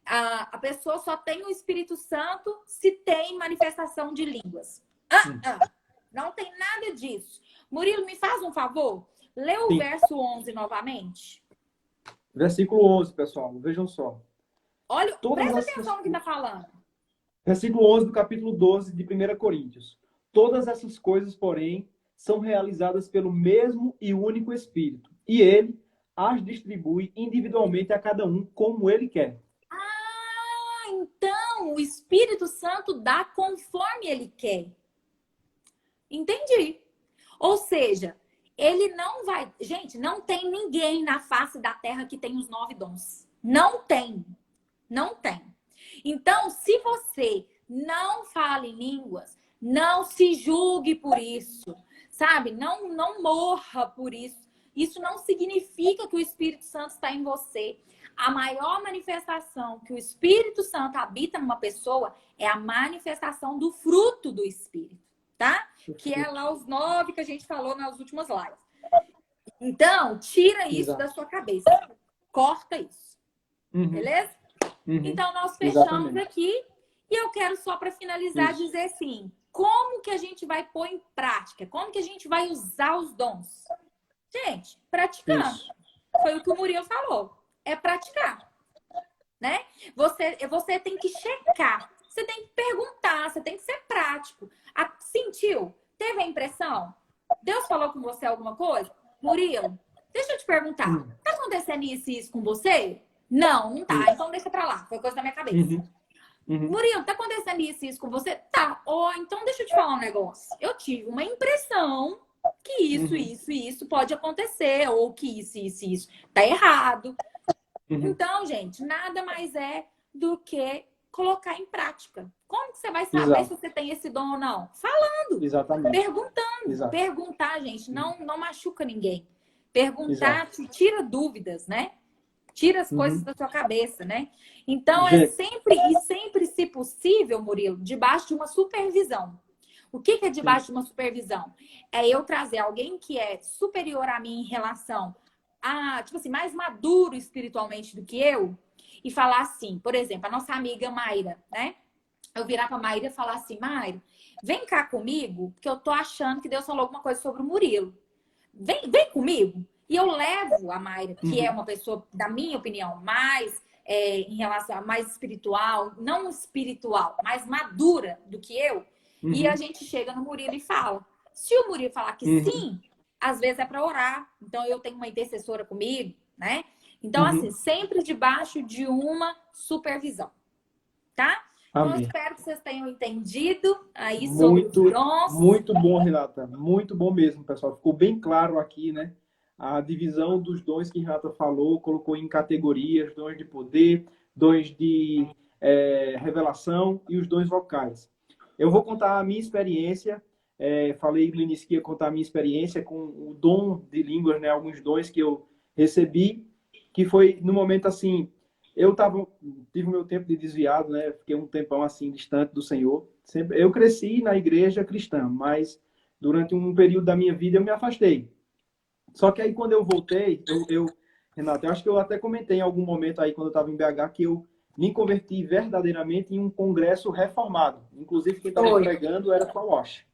a pessoa só tem o Espírito Santo se tem manifestação de línguas. Não tem nada disso. Murilo, me faz um favor? Lê o verso 11 novamente. Versículo 11, pessoal. Vejam só. Olha, presta atenção no que está falando. Versículo 11 do capítulo 12 de 1 Coríntios. Todas essas coisas, porém, são realizadas pelo mesmo e único Espírito. E ele as distribui individualmente a cada um como ele quer. Então o Espírito Santo dá conforme ele quer. Entendi. Ou seja, ele não vai... Gente, não tem ninguém na face da terra que tem os 9 dons. Não tem. Não tem. Então, se você não fala em línguas, não se julgue por isso, sabe? Não morra por isso. Isso não significa que o Espírito Santo está em você. A maior manifestação que o Espírito Santo habita numa pessoa é a manifestação do fruto do Espírito, tá? Que é lá os 9 que a gente falou nas últimas lives. Então, tira isso da sua cabeça. Corta isso. Beleza? Então, nós fechamos aqui. E eu quero só para finalizar dizer assim, como que a gente vai pôr em prática? Como que a gente vai usar os dons? Gente, praticando. Foi o que o Murilo falou. É praticar. Né? Você tem que checar. Você tem que perguntar. Você tem que ser prático. Sentiu? Teve a impressão? Deus falou com você alguma coisa? Murilo, deixa eu te perguntar. Tá acontecendo isso com você? Não tá. Então deixa pra lá. Foi coisa da minha cabeça. Murilo, tá acontecendo isso com você? Tá. Então deixa eu te falar um negócio. Eu tive uma impressão que isso pode acontecer. Ou que isso tá errado. Então, gente, nada mais é do que colocar em prática. Como que você vai saber se você tem esse dom ou não? Falando. Exatamente. Perguntando. Perguntar, gente, não machuca ninguém. Perguntar tira dúvidas, né? Tira as coisas da sua cabeça, né? Então, é sempre, se possível, Murilo, debaixo de uma supervisão. O que é debaixo de uma supervisão? É eu trazer alguém que é superior a mim em relação a, tipo assim, mais maduro espiritualmente do que eu e falar assim, por exemplo, a nossa amiga Mayra, né? Eu virar pra Mayra e falar assim, Mayra, vem cá comigo, porque eu tô achando que Deus falou alguma coisa sobre o Murilo. Vem comigo. E eu levo a Mayra, que é uma pessoa, da minha opinião, mais em relação a mais espiritual, não espiritual, mais madura do que eu. E a Uhum. gente chega no Murilo e fala. Se o Murilo falar que Uhum. sim, às vezes é para orar. Então eu tenho uma intercessora comigo, né? Então, assim, Uhum. sempre debaixo de uma supervisão, tá? Então, eu Amém. espero que vocês tenham entendido aí sobre os Muito, dons. muito bom, Renata. Muito bom mesmo, pessoal. Ficou bem claro aqui, né? A divisão dos dons que Renata falou, colocou em categorias, dons de poder, dons de revelação e os dons vocais. Eu vou contar a minha experiência. Falei no início que ia contar a minha experiência com o dom de línguas, né? Alguns dons que eu recebi, que foi no momento assim, tive o meu tempo de desviado, né? Fiquei um tempão assim distante do Senhor. Sempre, eu cresci na igreja cristã, mas durante um período da minha vida eu me afastei. Só que aí quando eu voltei, Renato, eu acho que eu até comentei em algum momento aí quando eu estava em BH que eu me converti verdadeiramente em um congresso reformado. Inclusive quem estava Oi. pregando era Paul Wash.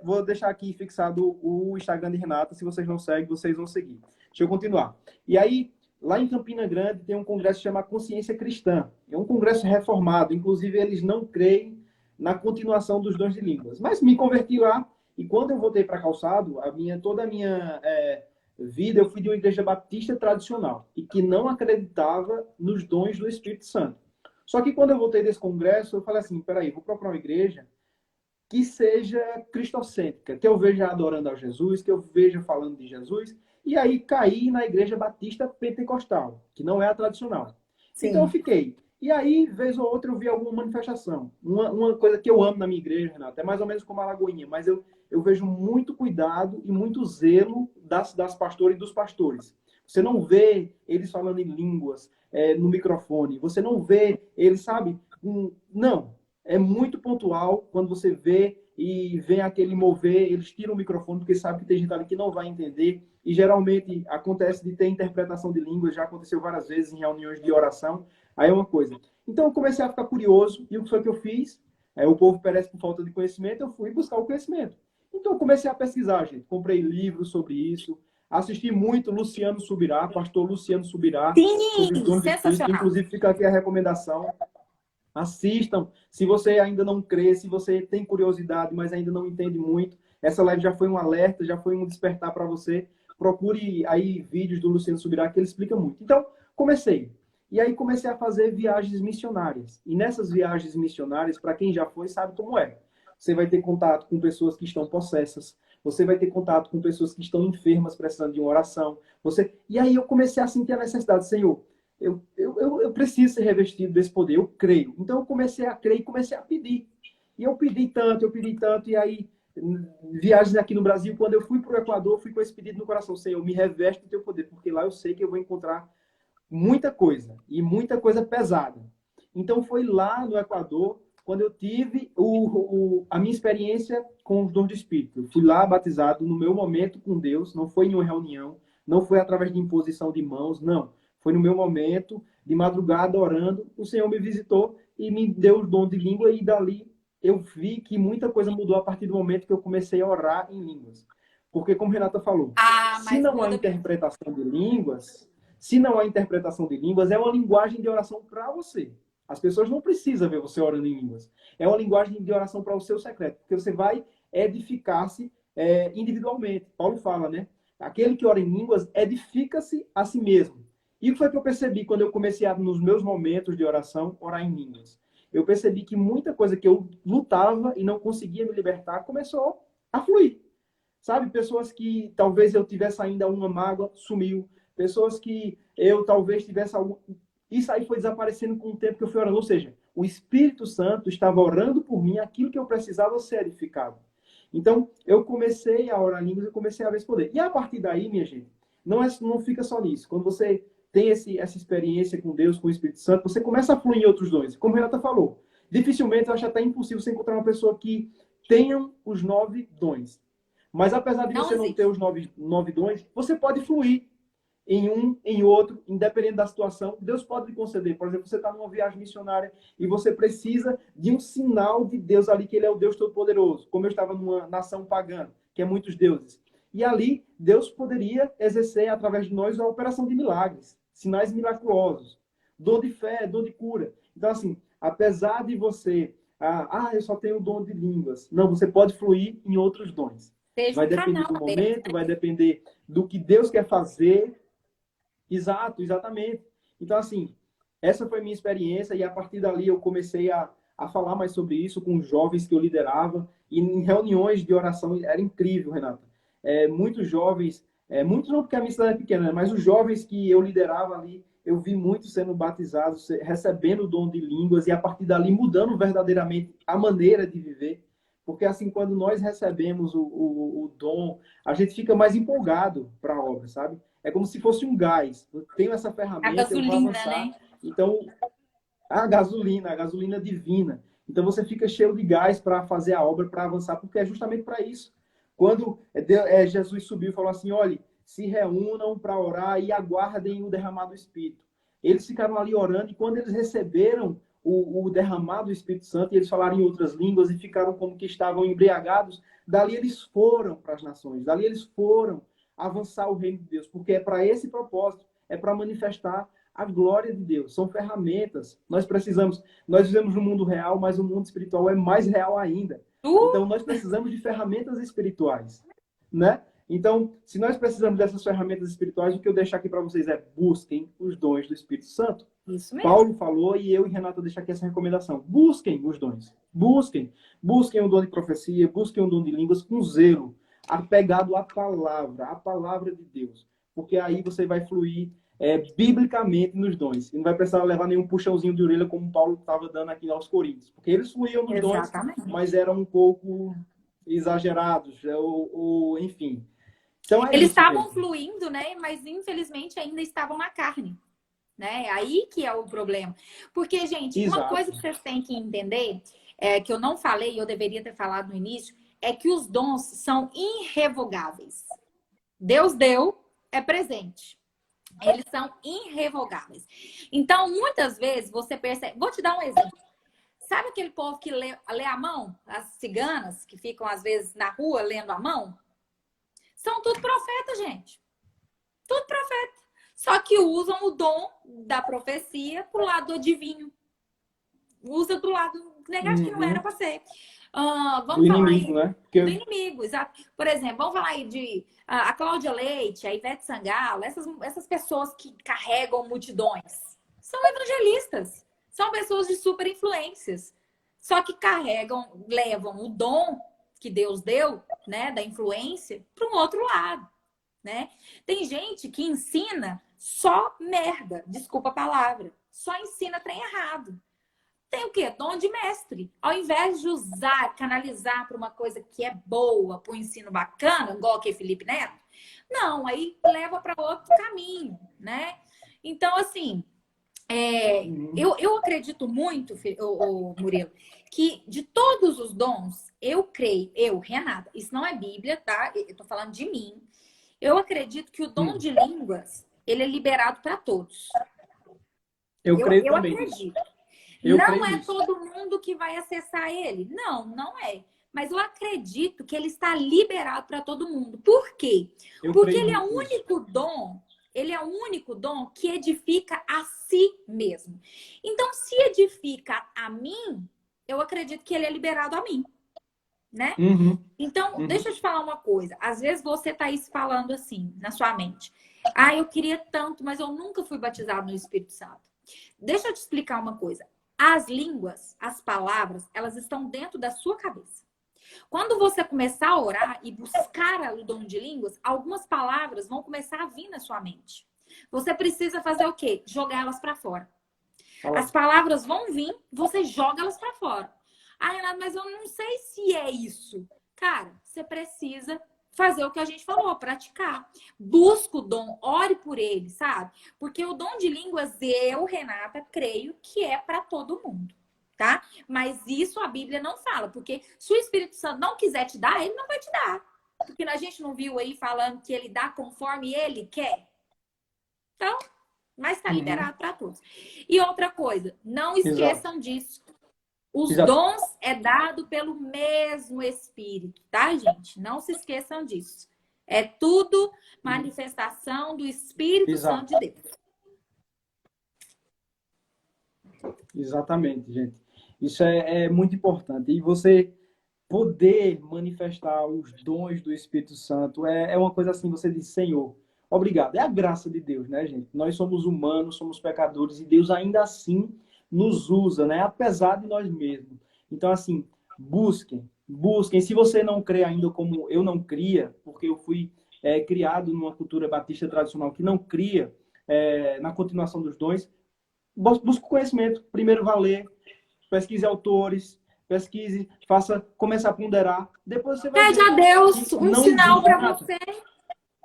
Vou deixar aqui fixado o Instagram de Renata. Se vocês não seguem, vocês vão seguir. Deixa eu continuar. E aí, lá em Campina Grande, tem um congresso chamado Consciência Cristã. É um congresso reformado. Inclusive, eles não creem na continuação dos dons de línguas. Mas me converti lá. E quando eu voltei para Calçado, toda a minha vida, eu fui de uma igreja batista tradicional. E que não acreditava nos dons do Espírito Santo. Só que quando eu voltei desse congresso, eu falei assim, peraí, vou procurar uma igreja que seja cristocêntrica, que eu veja adorando a Jesus, que eu veja falando de Jesus, e aí caí na Igreja Batista Pentecostal, que não é a tradicional. Então eu Sim. fiquei. E aí, vez ou outra, eu vi alguma manifestação. Uma coisa que eu amo na minha igreja, Renato, é mais ou menos como a Lagoinha, mas eu vejo muito cuidado e muito zelo das pastoras e dos pastores. Você não vê eles falando em línguas no microfone, você não vê eles, sabe? Não, é muito pontual quando você vê e vem aquele mover, eles tiram o microfone porque sabe que tem gente ali que não vai entender e geralmente acontece de ter interpretação de línguas, já aconteceu várias vezes em reuniões de oração, aí é uma coisa. Então eu comecei a ficar curioso e o que foi que eu fiz? O povo perece por falta de conhecimento, eu fui buscar o conhecimento. Então eu comecei a pesquisar, gente, comprei livros sobre isso, assisti muito Luciano Subirá, pastor Luciano Subirá, sobre os Sim, dons do Espírito, sensacional. inclusive fica aqui a recomendação. Assistam. Se você ainda não crê, se você tem curiosidade, mas ainda não entende muito, essa live já foi um alerta, já foi um despertar para você. Procure aí vídeos do Luciano Subirá que ele explica muito. Então, comecei. E aí comecei a fazer viagens missionárias. E nessas viagens missionárias, para quem já foi, sabe como é. Você vai ter contato com pessoas que estão possessas. Você vai ter contato com pessoas que estão enfermas, precisando de uma oração. E aí eu comecei a sentir a necessidade, Senhor, eu preciso ser revestido desse poder, eu creio. Então eu comecei a crer e comecei a pedir. E eu pedi tanto, e aí, viagens aqui no Brasil, quando eu fui para o Equador, fui com esse pedido no coração, Senhor, me reveste do teu poder, porque lá eu sei que eu vou encontrar muita coisa, e muita coisa pesada. Então foi lá no Equador, quando eu tive a minha experiência com os dons do Espírito. Eu fui lá batizado no meu momento com Deus, não foi em uma reunião, não foi através de imposição de mãos, não. Foi no meu momento, de madrugada, orando, o Senhor me visitou e me deu o dom de língua, e dali eu vi que muita coisa mudou a partir do momento que eu comecei a orar em línguas. Porque, como Renata falou, Ah, se mas não há muda mesmo. interpretação de línguas, se não há interpretação de línguas, é uma linguagem de oração para você. As pessoas não precisam ver você orando em línguas. É uma linguagem de oração para o seu secreto, porque você vai edificar-se individualmente. Paulo fala, né? Aquele que ora em línguas edifica-se a si mesmo. E o que foi que eu percebi quando eu comecei nos meus momentos de oração, orar em línguas? Eu percebi que muita coisa que eu lutava e não conseguia me libertar começou a fluir. Sabe? Pessoas que talvez eu tivesse ainda uma mágoa, sumiu. Pessoas que eu talvez tivesse algum. Isso aí foi desaparecendo com o tempo que eu fui orando. Ou seja, o Espírito Santo estava orando por mim aquilo que eu precisava ser edificado. Então, eu comecei a orar em línguas e comecei a ver esse poder. E a partir daí, minha gente, não fica só nisso. Quando você tem essa experiência com Deus, com o Espírito Santo, você começa a fluir em outros dons. Como a Renata falou, dificilmente eu acho até impossível você encontrar uma pessoa que tenha os 9 dons. Mas apesar de Não você não ter existe. os nove dons, você pode fluir em um, em outro, independente da situação. Deus pode lhe conceder. Por exemplo, você está numa viagem missionária e você precisa de um sinal de Deus ali, que Ele é o Deus Todo-Poderoso. Como eu estava numa nação pagã, que é muitos deuses. E ali, Deus poderia exercer, através de nós, a operação de milagres, sinais miraculosos, dor de fé, dor de cura. Então, assim, apesar de você eu só tenho o dom de línguas. Não, você pode fluir em outros dons. Seja Vai um depender canal do aberto. momento, vai depender do que Deus quer fazer. Exato, exatamente. Então, assim, essa foi a minha experiência e a partir dali eu comecei a falar mais sobre isso com os jovens que eu liderava e em reuniões de oração. Era incrível, Renata. Muitos jovens, muitos não porque a minha cidade é pequena, né, mas os jovens que eu liderava ali, eu vi muitos sendo batizados, recebendo o dom de línguas e a partir dali mudando verdadeiramente a maneira de viver. Porque assim, quando nós recebemos o dom, a gente fica mais empolgado para a obra, sabe? É como se fosse um gás. Eu tenho essa A ferramenta, eu vou gasolina, avançar. né? Então, a gasolina divina. Então você fica cheio de gás para fazer a obra, para avançar, porque é justamente para isso. Quando Jesus subiu e falou assim: olhe, se reúnam para orar e aguardem o derramado do Espírito. Eles ficaram ali orando e quando eles receberam o derramado do Espírito Santo, e eles falaram em outras línguas e ficaram como que estavam embriagados, dali eles foram para as nações, dali eles foram avançar o reino de Deus, porque é para esse propósito, é para manifestar a glória de Deus. São ferramentas. Nós vivemos no mundo real, mas o mundo espiritual é mais real ainda. Então, nós precisamos de ferramentas espirituais, né? Então, se nós precisamos dessas ferramentas espirituais, o que eu deixo aqui para vocês é busquem os dons do Espírito Santo. Isso mesmo. Paulo falou e eu e Renata deixar aqui essa recomendação. Busquem os dons. Busquem. Busquem o dom de profecia, busquem o dom de línguas com zelo, apegado à palavra de Deus. Porque aí você vai fluir biblicamente nos dons. E não vai precisar levar nenhum puxãozinho de orelha como Paulo estava dando aqui aos Coríntios. Porque eles fluíam nos dons, Exatamente. mas eram um pouco exagerados, ou enfim. Então é Eles isso, estavam gente. fluindo, né? Mas infelizmente ainda estavam na carne, né? Aí que é o problema. Porque, gente, uma coisa Exato. que vocês têm que entender, que eu não falei, eu deveria ter falado no início, é que os dons são irrevogáveis. Deus deu, é presente. Eles são irrevogáveis. Então, muitas vezes você percebe. Vou te dar um exemplo. Sabe aquele povo que lê a mão? As ciganas que ficam, às vezes, na rua lendo a mão? São tudo profeta, gente. Tudo profeta. Só que usam o dom da profecia pro lado do adivinho. Usa do lado negativo que não era para ser. Do Vamos falar inimigo, aí né? do inimigo, exato. Por exemplo, vamos falar aí de a Cláudia Leite, a Ivete Sangalo, essas pessoas que carregam multidões. São evangelistas. São pessoas de super influências. Só que levam o dom que Deus deu, né, da influência, para um outro lado, né? Tem gente que ensina só merda, desculpa a palavra. Só ensina trem errado. Tem o quê? Dom de mestre. Ao invés de usar, canalizar para uma coisa que é boa, para um ensino bacana, igual aqui Felipe Neto, não, aí leva para outro caminho, né? Então, assim, eu acredito muito, Murilo, que de todos os dons, eu creio, Renata, isso não é Bíblia, tá? Eu tô falando de mim. Eu acredito que o dom de línguas, ele é liberado para todos. Eu creio Eu também acredito. nisso. Eu Não creio é nisso. todo mundo que vai acessar ele. Não, não é. Mas eu acredito que ele está liberado para todo mundo. Por quê? Eu Porque creio ele é o muito nisso. único dom, ele é o único dom que edifica a si mesmo. Então, se edifica a mim, eu acredito que ele é liberado a mim, né? Então, deixa eu te falar uma coisa. Às vezes você tá aí falando assim, na sua mente. Eu queria tanto, mas eu nunca fui batizado no Espírito Santo. Deixa eu te explicar uma coisa. As línguas, as palavras, elas estão dentro da sua cabeça. Quando você começar a orar e buscar o dom de línguas, algumas palavras vão começar a vir na sua mente. Você precisa fazer o quê? Jogar elas para fora. As palavras vão vir, você joga elas para fora. Renato, mas eu não sei se é isso. Cara, você precisa fazer o que a gente falou, praticar. Busca o dom, ore por ele, sabe? Porque o dom de línguas, eu, Renata, creio que é para todo mundo, tá? Mas isso a Bíblia não fala, porque se o Espírito Santo não quiser te dar, ele não vai te dar. Porque a gente não viu aí falando que ele dá conforme ele quer. Então, mas está liberado para todos. E outra coisa, não esqueçam disso. Os dons é dado pelo mesmo Espírito, tá, gente? Não se esqueçam disso. É tudo manifestação do Espírito Santo de Deus. Exatamente, gente. Isso é muito importante. E você poder manifestar os dons do Espírito Santo é uma coisa assim, você diz, Senhor, obrigado. É a graça de Deus, né, gente? Nós somos humanos, somos pecadores, e Deus ainda assim nos usa, né? Apesar de nós mesmos. Então, assim, busquem, busquem. Se você não crê ainda como eu não cria, porque eu fui criado numa cultura batista tradicional que não cria na continuação dos dons, busque conhecimento. Primeiro, valer, pesquise autores, pesquise, faça, comece a ponderar. Depois você vai Pede a ver Deus que um não sinal existe, para Renata. você,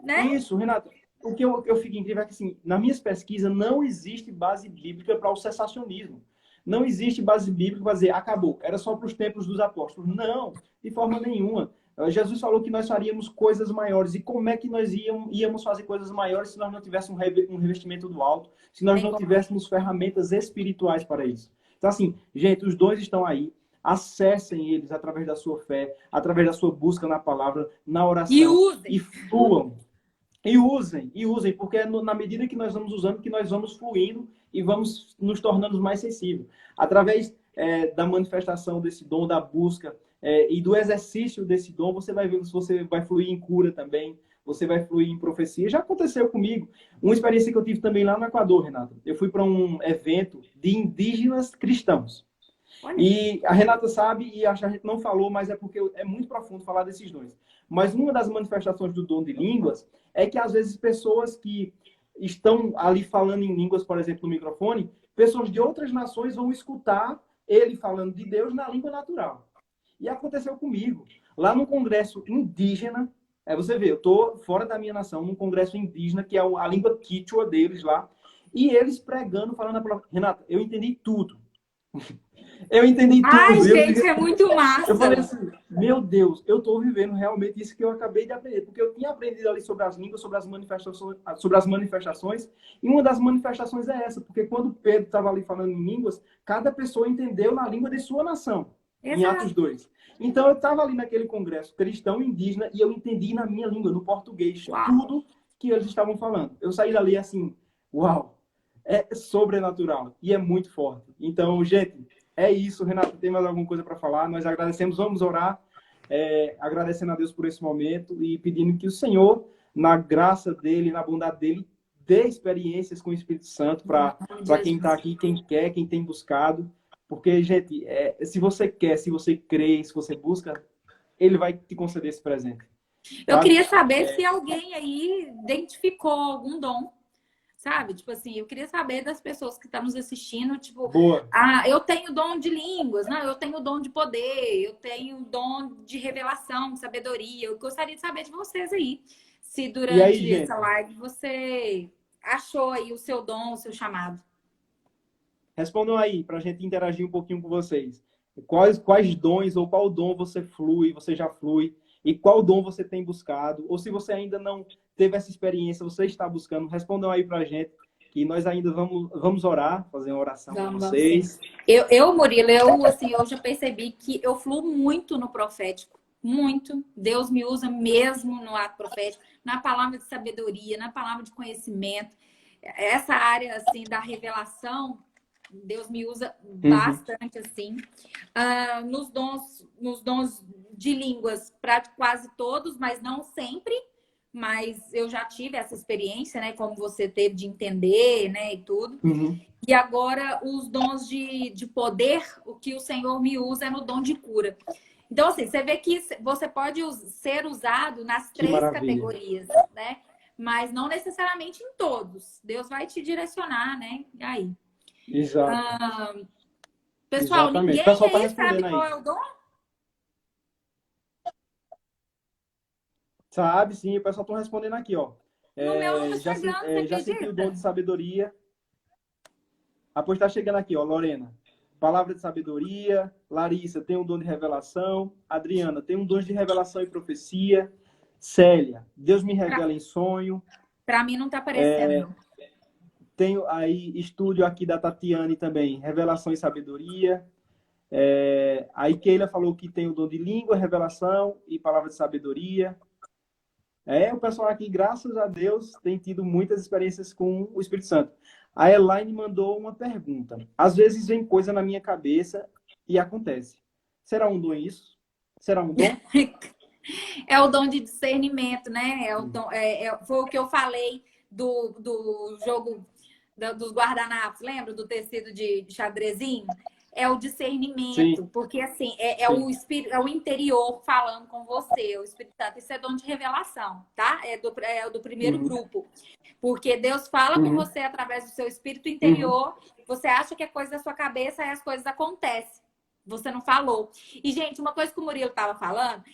né? Isso, Renata. O que eu fico incrível é que, assim, nas minhas pesquisas, não existe base bíblica para o cessacionismo. Não existe base bíblica para dizer, acabou, era só para os tempos dos apóstolos. Não, de forma nenhuma. Jesus falou que nós faríamos coisas maiores. E como é que nós íamos fazer coisas maiores se nós não tivéssemos um revestimento do alto, se nós Tem não como. tivéssemos ferramentas espirituais para isso? Então, assim, gente, os dons estão aí. Acessem eles através da sua fé, através da sua busca na palavra, na E oração, e usem. fluam. E usem, porque é na medida que nós vamos usando que nós vamos fluindo e vamos nos tornando mais sensíveis. Através da manifestação desse dom, da busca e do exercício desse dom, você vai ver se você vai fluir em cura também, você vai fluir em profecia. Já aconteceu comigo. Uma experiência que eu tive também lá no Equador, Renata. Eu fui para um evento de indígenas cristãos. Olha. E a Renata sabe, e acho que a gente não falou, mas é porque é muito profundo falar desses dons. Mas uma das manifestações do dom de línguas é que, às vezes, pessoas que estão ali falando em línguas, por exemplo, no microfone, pessoas de outras nações vão escutar ele falando de Deus na língua natural. E aconteceu comigo. Lá no congresso indígena, você vê, eu estou fora da minha nação, num congresso indígena, que é a língua quichua deles lá, e eles pregando, falando a palavra. Renata, eu entendi tudo. Eu entendi Ai, tudo. gente, é muito Eu falei massa. assim, meu Deus, eu estou vivendo realmente isso que eu acabei de aprender. Porque eu tinha aprendido ali sobre as línguas, sobre as manifestações. E uma das manifestações é essa. Porque quando Pedro estava ali falando em línguas, cada pessoa entendeu na língua de sua nação. Em Atos Exato. 2. Então, eu estava ali naquele congresso cristão indígena e eu entendi na minha língua, no português, Uau. tudo que eles estavam falando. Eu saí dali assim, uau, é sobrenatural e é muito forte. Então, gente, é isso. Renato, tem mais alguma coisa para falar? Nós agradecemos, vamos orar, agradecendo a Deus por esse momento e pedindo que o Senhor, na graça dele, na bondade dele, dê experiências com o Espírito Santo para quem está aqui, quem quer, quem tem buscado. Porque, gente, se você quer, se você crê, se você busca, ele vai te conceder esse presente. Eu Tá? queria saber se alguém aí identificou algum dom, sabe? Tipo assim, eu queria saber das pessoas que estão nos assistindo, tipo, Boa. eu tenho dom de línguas, não, eu tenho dom de poder, eu tenho dom de revelação, de sabedoria. Eu gostaria de saber de vocês aí, se E aí, durante gente? essa live você achou aí o seu dom, o seu chamado. Respondam aí, para a gente interagir um pouquinho com vocês. Quais dons ou qual dom você flui, você já flui, e qual dom você tem buscado, ou se você ainda não teve essa experiência, você está buscando, respondam aí para a gente, que nós ainda vamos orar, fazer uma oração com Vamos sim. vocês. Murilo, eu já percebi que eu fluo muito no profético. Muito. Deus me usa mesmo no ato profético, na palavra de sabedoria, na palavra de conhecimento. Essa área, assim, da revelação, Deus me usa bastante, assim. Nos dons de línguas, para quase todos, mas não sempre. Mas eu já tive essa experiência, né? Como você teve de entender, né? E tudo. Uhum. E agora, os dons de poder, o que o Senhor me usa é no dom de cura. Então, assim, você vê que você pode ser usado nas três categorias, né? Mas não necessariamente em todos. Deus vai te direcionar, né? E aí? Exato. Pessoal, Exatamente. ninguém O pessoal tá aí sabe respondendo qual aí. é o dom? Sabe, sim, o pessoal está respondendo aqui, ó. No meu não tá Já, chegando, você já senti o dom acredita? de sabedoria. Pois está chegando aqui, ó, Lorena. Palavra de sabedoria. Larissa tem um dom de revelação. Adriana tem um dom de revelação e profecia. Célia, Deus me revela em sonho. Para mim não tá aparecendo. Tenho aí estúdio aqui da Tatiane também, revelação e sabedoria. Aí Keila falou que tem o dom de língua, revelação e palavra de sabedoria. O pessoal aqui, graças a Deus, tem tido muitas experiências com o Espírito Santo. A Elaine mandou uma pergunta. Às vezes vem coisa na minha cabeça e acontece. Será um dom isso? Será um dom? É o dom de discernimento, né? É o dom, foi o que eu falei do jogo dos guardanapos, lembra? Do tecido de xadrezinho? É o discernimento, Sim, porque assim, sim. o espírito, é o interior falando com você, o Espírito Santo. Isso é dom de revelação, tá? É do primeiro Uhum, grupo. Porque Deus fala com uhum, você através do seu espírito uhum. interior, você acha que é coisa da sua cabeça e as coisas acontecem. Você não falou. E, gente, uma coisa que o Murilo estava falando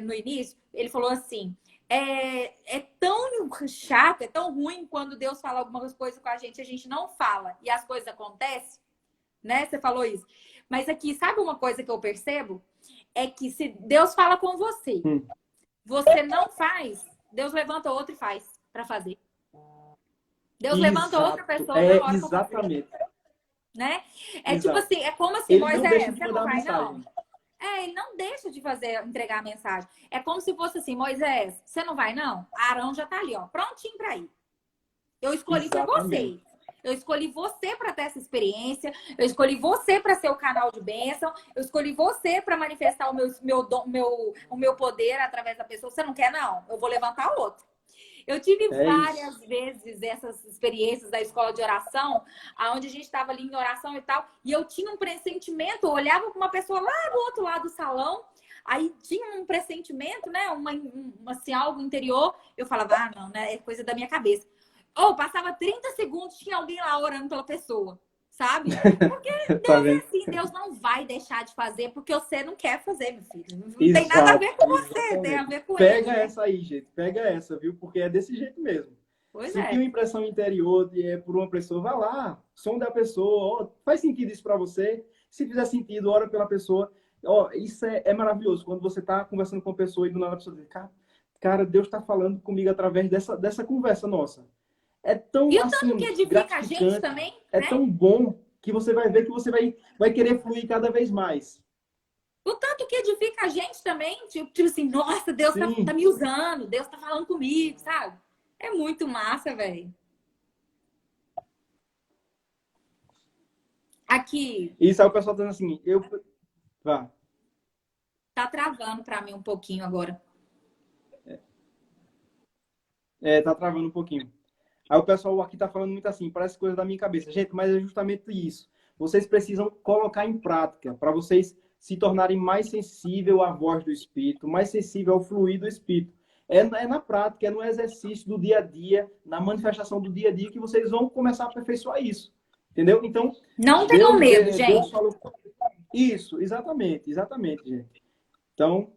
no início, ele falou assim: é tão chato, é tão ruim quando Deus fala algumas coisas com a gente não fala e as coisas acontecem, né? Você falou isso. Mas aqui, sabe uma coisa que eu percebo? É que se Deus fala com você, Hum. você não faz, Deus levanta outro e faz para fazer. Deus levanta outra Exato. pessoa na É, hora para fazer, exatamente. né? É tipo Exato. assim, é como assim, Ele não deixa Moisés, de você não mandar a vai não? mensagem. Ele não deixa de entregar a mensagem. É como se fosse assim, Moisés, você não vai não? Arão já tá ali, ó, prontinho para ir. Eu escolhi foi Exatamente. você. Eu escolhi você para ter essa experiência. Eu escolhi você para ser o canal de bênção. Eu escolhi você para manifestar o meu poder através da pessoa. Você não quer, não? Eu vou levantar outro. Eu tive É isso. várias vezes essas experiências da escola de oração, onde a gente estava ali em oração e tal, e eu tinha um pressentimento, eu olhava para uma pessoa lá do outro lado do salão, aí tinha um pressentimento, né? Assim, algo interior, eu falava, não, né? É coisa da minha cabeça. Ou passava 30 segundos, tinha alguém lá orando pela pessoa, sabe? Porque Tá Deus é vendo? assim, Deus não vai deixar de fazer porque você não quer fazer, meu filho. Não tem nada a Exato, ver com você, tem a exatamente. ver com Pega ele, né? essa aí, gente. Pega essa, viu? Porque é desse jeito mesmo. Pois Sentir uma é. impressão interior por uma pessoa, vá lá, sonda a pessoa. Ó, faz sentido isso para você? Se fizer sentido, ora pela pessoa. Ó, isso é maravilhoso. Quando você está conversando com a pessoa e do nada a pessoa diz, cara, Deus está falando comigo através dessa conversa nossa. É E tão, o tanto que assim, edifica a gente gratificante, também, é né? tão bom que você vai ver que você vai querer fluir cada vez mais. O tanto que edifica a gente também, tipo assim, nossa, Deus tá Sim. me usando, Deus tá falando comigo, sabe? É muito massa, velho. Aqui, Isso aí o pessoal tá dizendo assim, vá. tá travando pra mim um pouquinho agora. Tá travando um pouquinho. Aí o pessoal aqui tá falando muito assim, parece coisa da minha cabeça. Gente, mas é justamente isso. Vocês precisam colocar em prática para vocês se tornarem mais sensível à voz do Espírito, mais sensível ao fluir do Espírito. É na prática, é no exercício do dia a dia, na manifestação do dia a dia que vocês vão começar a aperfeiçoar isso. Entendeu? Então, Não tenham medo, Deus gente. falou isso, exatamente, gente. Então,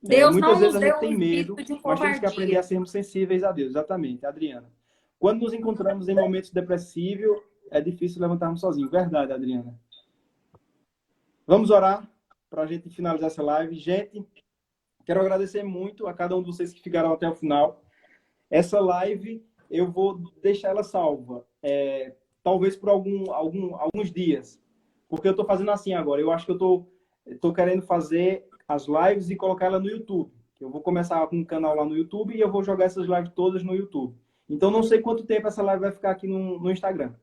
Deus muitas não vezes nos a gente deu um tem espírito medo, de mas temos que aprender a covardia. sermos sensíveis a Deus. Exatamente, Adriana. Quando nos encontramos em momentos depressivos, é difícil levantarmos sozinhos. Verdade, Adriana. Vamos orar para a gente finalizar essa live. Gente, quero agradecer muito a cada um de vocês que ficaram até o final. Essa live, eu vou deixar ela salva. Talvez por alguns dias. Porque eu estou fazendo assim agora. Eu acho que eu tô querendo fazer as lives e colocar ela no YouTube. Eu vou começar com um canal lá no YouTube e eu vou jogar essas lives todas no YouTube. Então, não sei quanto tempo essa live vai ficar aqui no Instagram.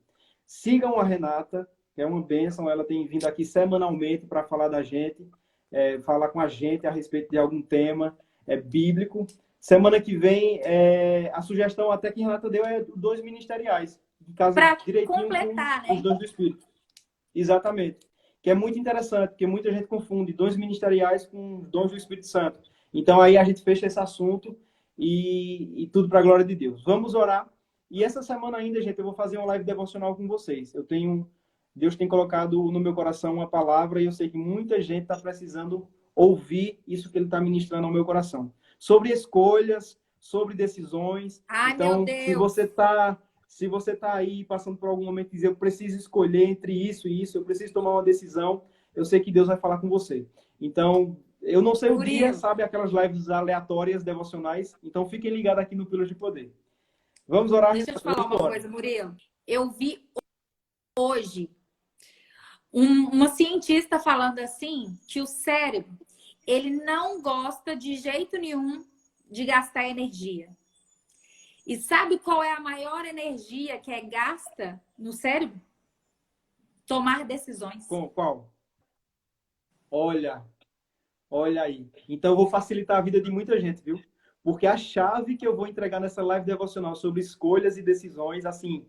Sigam a Renata, que é uma bênção. Ela tem vindo aqui semanalmente para falar da gente, falar com a gente a respeito de algum tema bíblico. Semana que vem, a sugestão até que a Renata deu é dois ministeriais, que casa Para direitinho com completar, os né? dons do Espírito. Exatamente. Que é muito interessante, porque muita gente confunde dons ministeriais com dons do Espírito Santo. Então aí a gente fecha esse assunto e tudo para a glória de Deus. Vamos orar. E essa semana ainda, gente, eu vou fazer uma live devocional com vocês. Deus tem colocado no meu coração uma palavra e eu sei que muita gente está precisando ouvir isso que Ele está ministrando ao meu coração. Sobre escolhas, sobre decisões. Ai, meu Então, Deus. se você está aí passando por algum momento e dizer, eu preciso escolher entre isso e isso, eu preciso tomar uma decisão, eu sei que Deus vai falar com você. Então, eu não sei o dia, Murilo, sabe, aquelas lives aleatórias, devocionais. Então, fiquem ligados aqui no Pílula de Poder. Vamos orar? deixa eu te Eu falar uma oro. coisa, Murilo. Eu vi hoje uma cientista falando assim que o cérebro, ele não gosta de jeito nenhum de gastar energia. E sabe qual é a maior energia que é gasta no cérebro? Tomar decisões. Com qual? Olha, olha aí. Então eu vou facilitar a vida de muita gente, viu? Porque a chave que eu vou entregar nessa live devocional sobre escolhas e decisões, assim,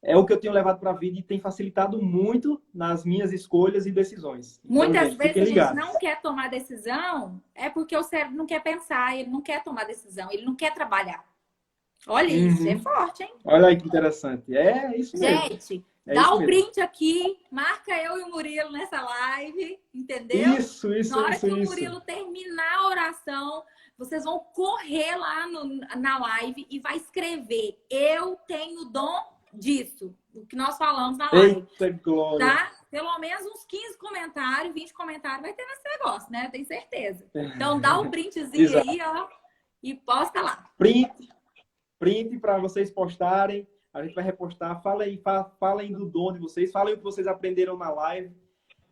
é o que eu tenho levado para a vida e tem facilitado muito nas minhas escolhas e decisões. Então, Muitas gente, vezes fiquem a gente ligados. não quer tomar decisão, é porque o cérebro não quer pensar, ele não quer tomar decisão, ele não quer trabalhar. Olha isso, é Uhum. forte, hein? Olha aí que interessante. É isso mesmo. Gente, É dá isso o mesmo. print aqui, marca eu e o Murilo nessa live, entendeu? Isso, isso, Na hora isso, que o isso. Murilo terminar a oração, vocês vão correr lá na live e vai escrever: eu tenho dom disso, o que nós falamos na live, Eita glória. tá? Pelo menos uns 15 comentários, 20 comentários vai ter nesse negócio, né? Tenho certeza. Então dá o printzinho Exato. aí, ó, e posta lá. Print para vocês postarem. A gente vai repostar. Falem do dom de vocês. Falem o que vocês aprenderam na live.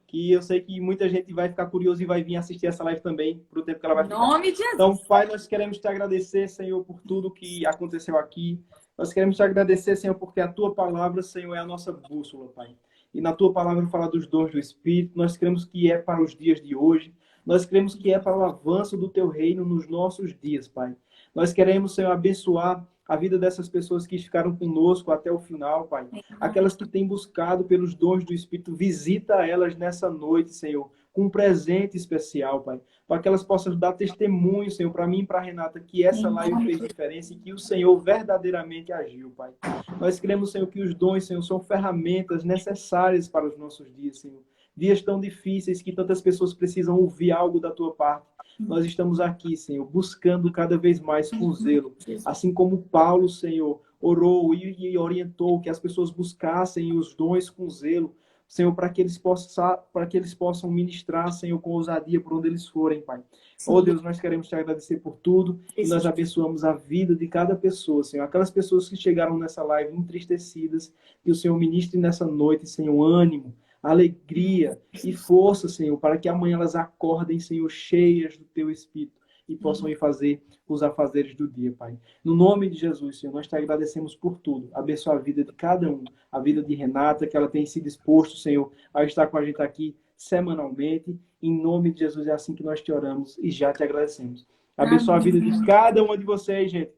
Que eu sei que muita gente vai ficar curioso e vai vir assistir essa live também, para o tempo que ela vai Em ficar. nome de Jesus. Então, Pai, nós queremos te agradecer, Senhor, por tudo que aconteceu aqui. Nós queremos te agradecer, Senhor, porque a tua palavra, Senhor, é a nossa bússola, Pai. E na tua palavra fala dos dons do Espírito. Nós queremos que é para os dias de hoje. Nós queremos que é para o avanço do teu reino nos nossos dias, Pai. Nós queremos, Senhor, abençoar a vida dessas pessoas que ficaram conosco até o final, Pai. Aquelas que têm buscado pelos dons do Espírito, visita elas nessa noite, Senhor, com um presente especial, Pai. Para que elas possam dar testemunho, Senhor, para mim e para a Renata, que essa live fez diferença e que o Senhor verdadeiramente agiu, Pai. Nós queremos, Senhor, que os dons, Senhor, são ferramentas necessárias para os nossos dias, Senhor. Dias tão difíceis que tantas pessoas precisam ouvir algo da tua parte. Nós estamos aqui, Senhor, buscando cada vez mais com zelo. Assim como Paulo, Senhor, orou e orientou que as pessoas buscassem os dons com zelo, Senhor, para que eles possam ministrar, Senhor, com ousadia por onde eles forem, Pai. Oh, Deus, nós queremos te agradecer por tudo e nós abençoamos a vida de cada pessoa, Senhor. Aquelas pessoas que chegaram nessa live entristecidas, que o Senhor ministre nessa noite, Senhor, ânimo, alegria e força, Senhor, para que amanhã elas acordem, Senhor, cheias do teu Espírito e possam ir fazer os afazeres do dia, Pai. No nome de Jesus, Senhor, nós te agradecemos por tudo. Abençoa a vida de cada um, a vida de Renata, que ela tem se disposto, Senhor, a estar com a gente aqui semanalmente. Em nome de Jesus, é assim que nós te oramos e já te agradecemos. Abençoa a vida de cada uma de vocês, gente.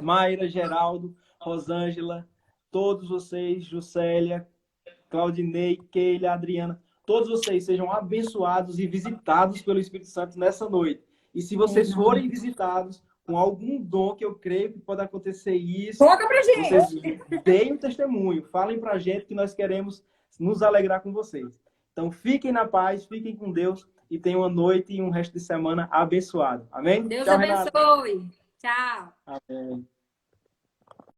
Mayra, Geraldo, Rosângela, todos vocês, Juscelia, Claudinei, Keila, Adriana, todos vocês sejam abençoados e visitados pelo Espírito Santo nessa noite. E se vocês forem visitados com algum dom, que eu creio que pode acontecer isso, Conta pra gente. vocês deem um testemunho, falem pra gente que nós queremos nos alegrar com vocês. Então fiquem na paz, fiquem com Deus e tenham uma noite e um resto de semana abençoado. Amém? Deus Tchau, abençoe. Renata. Tchau. Amém.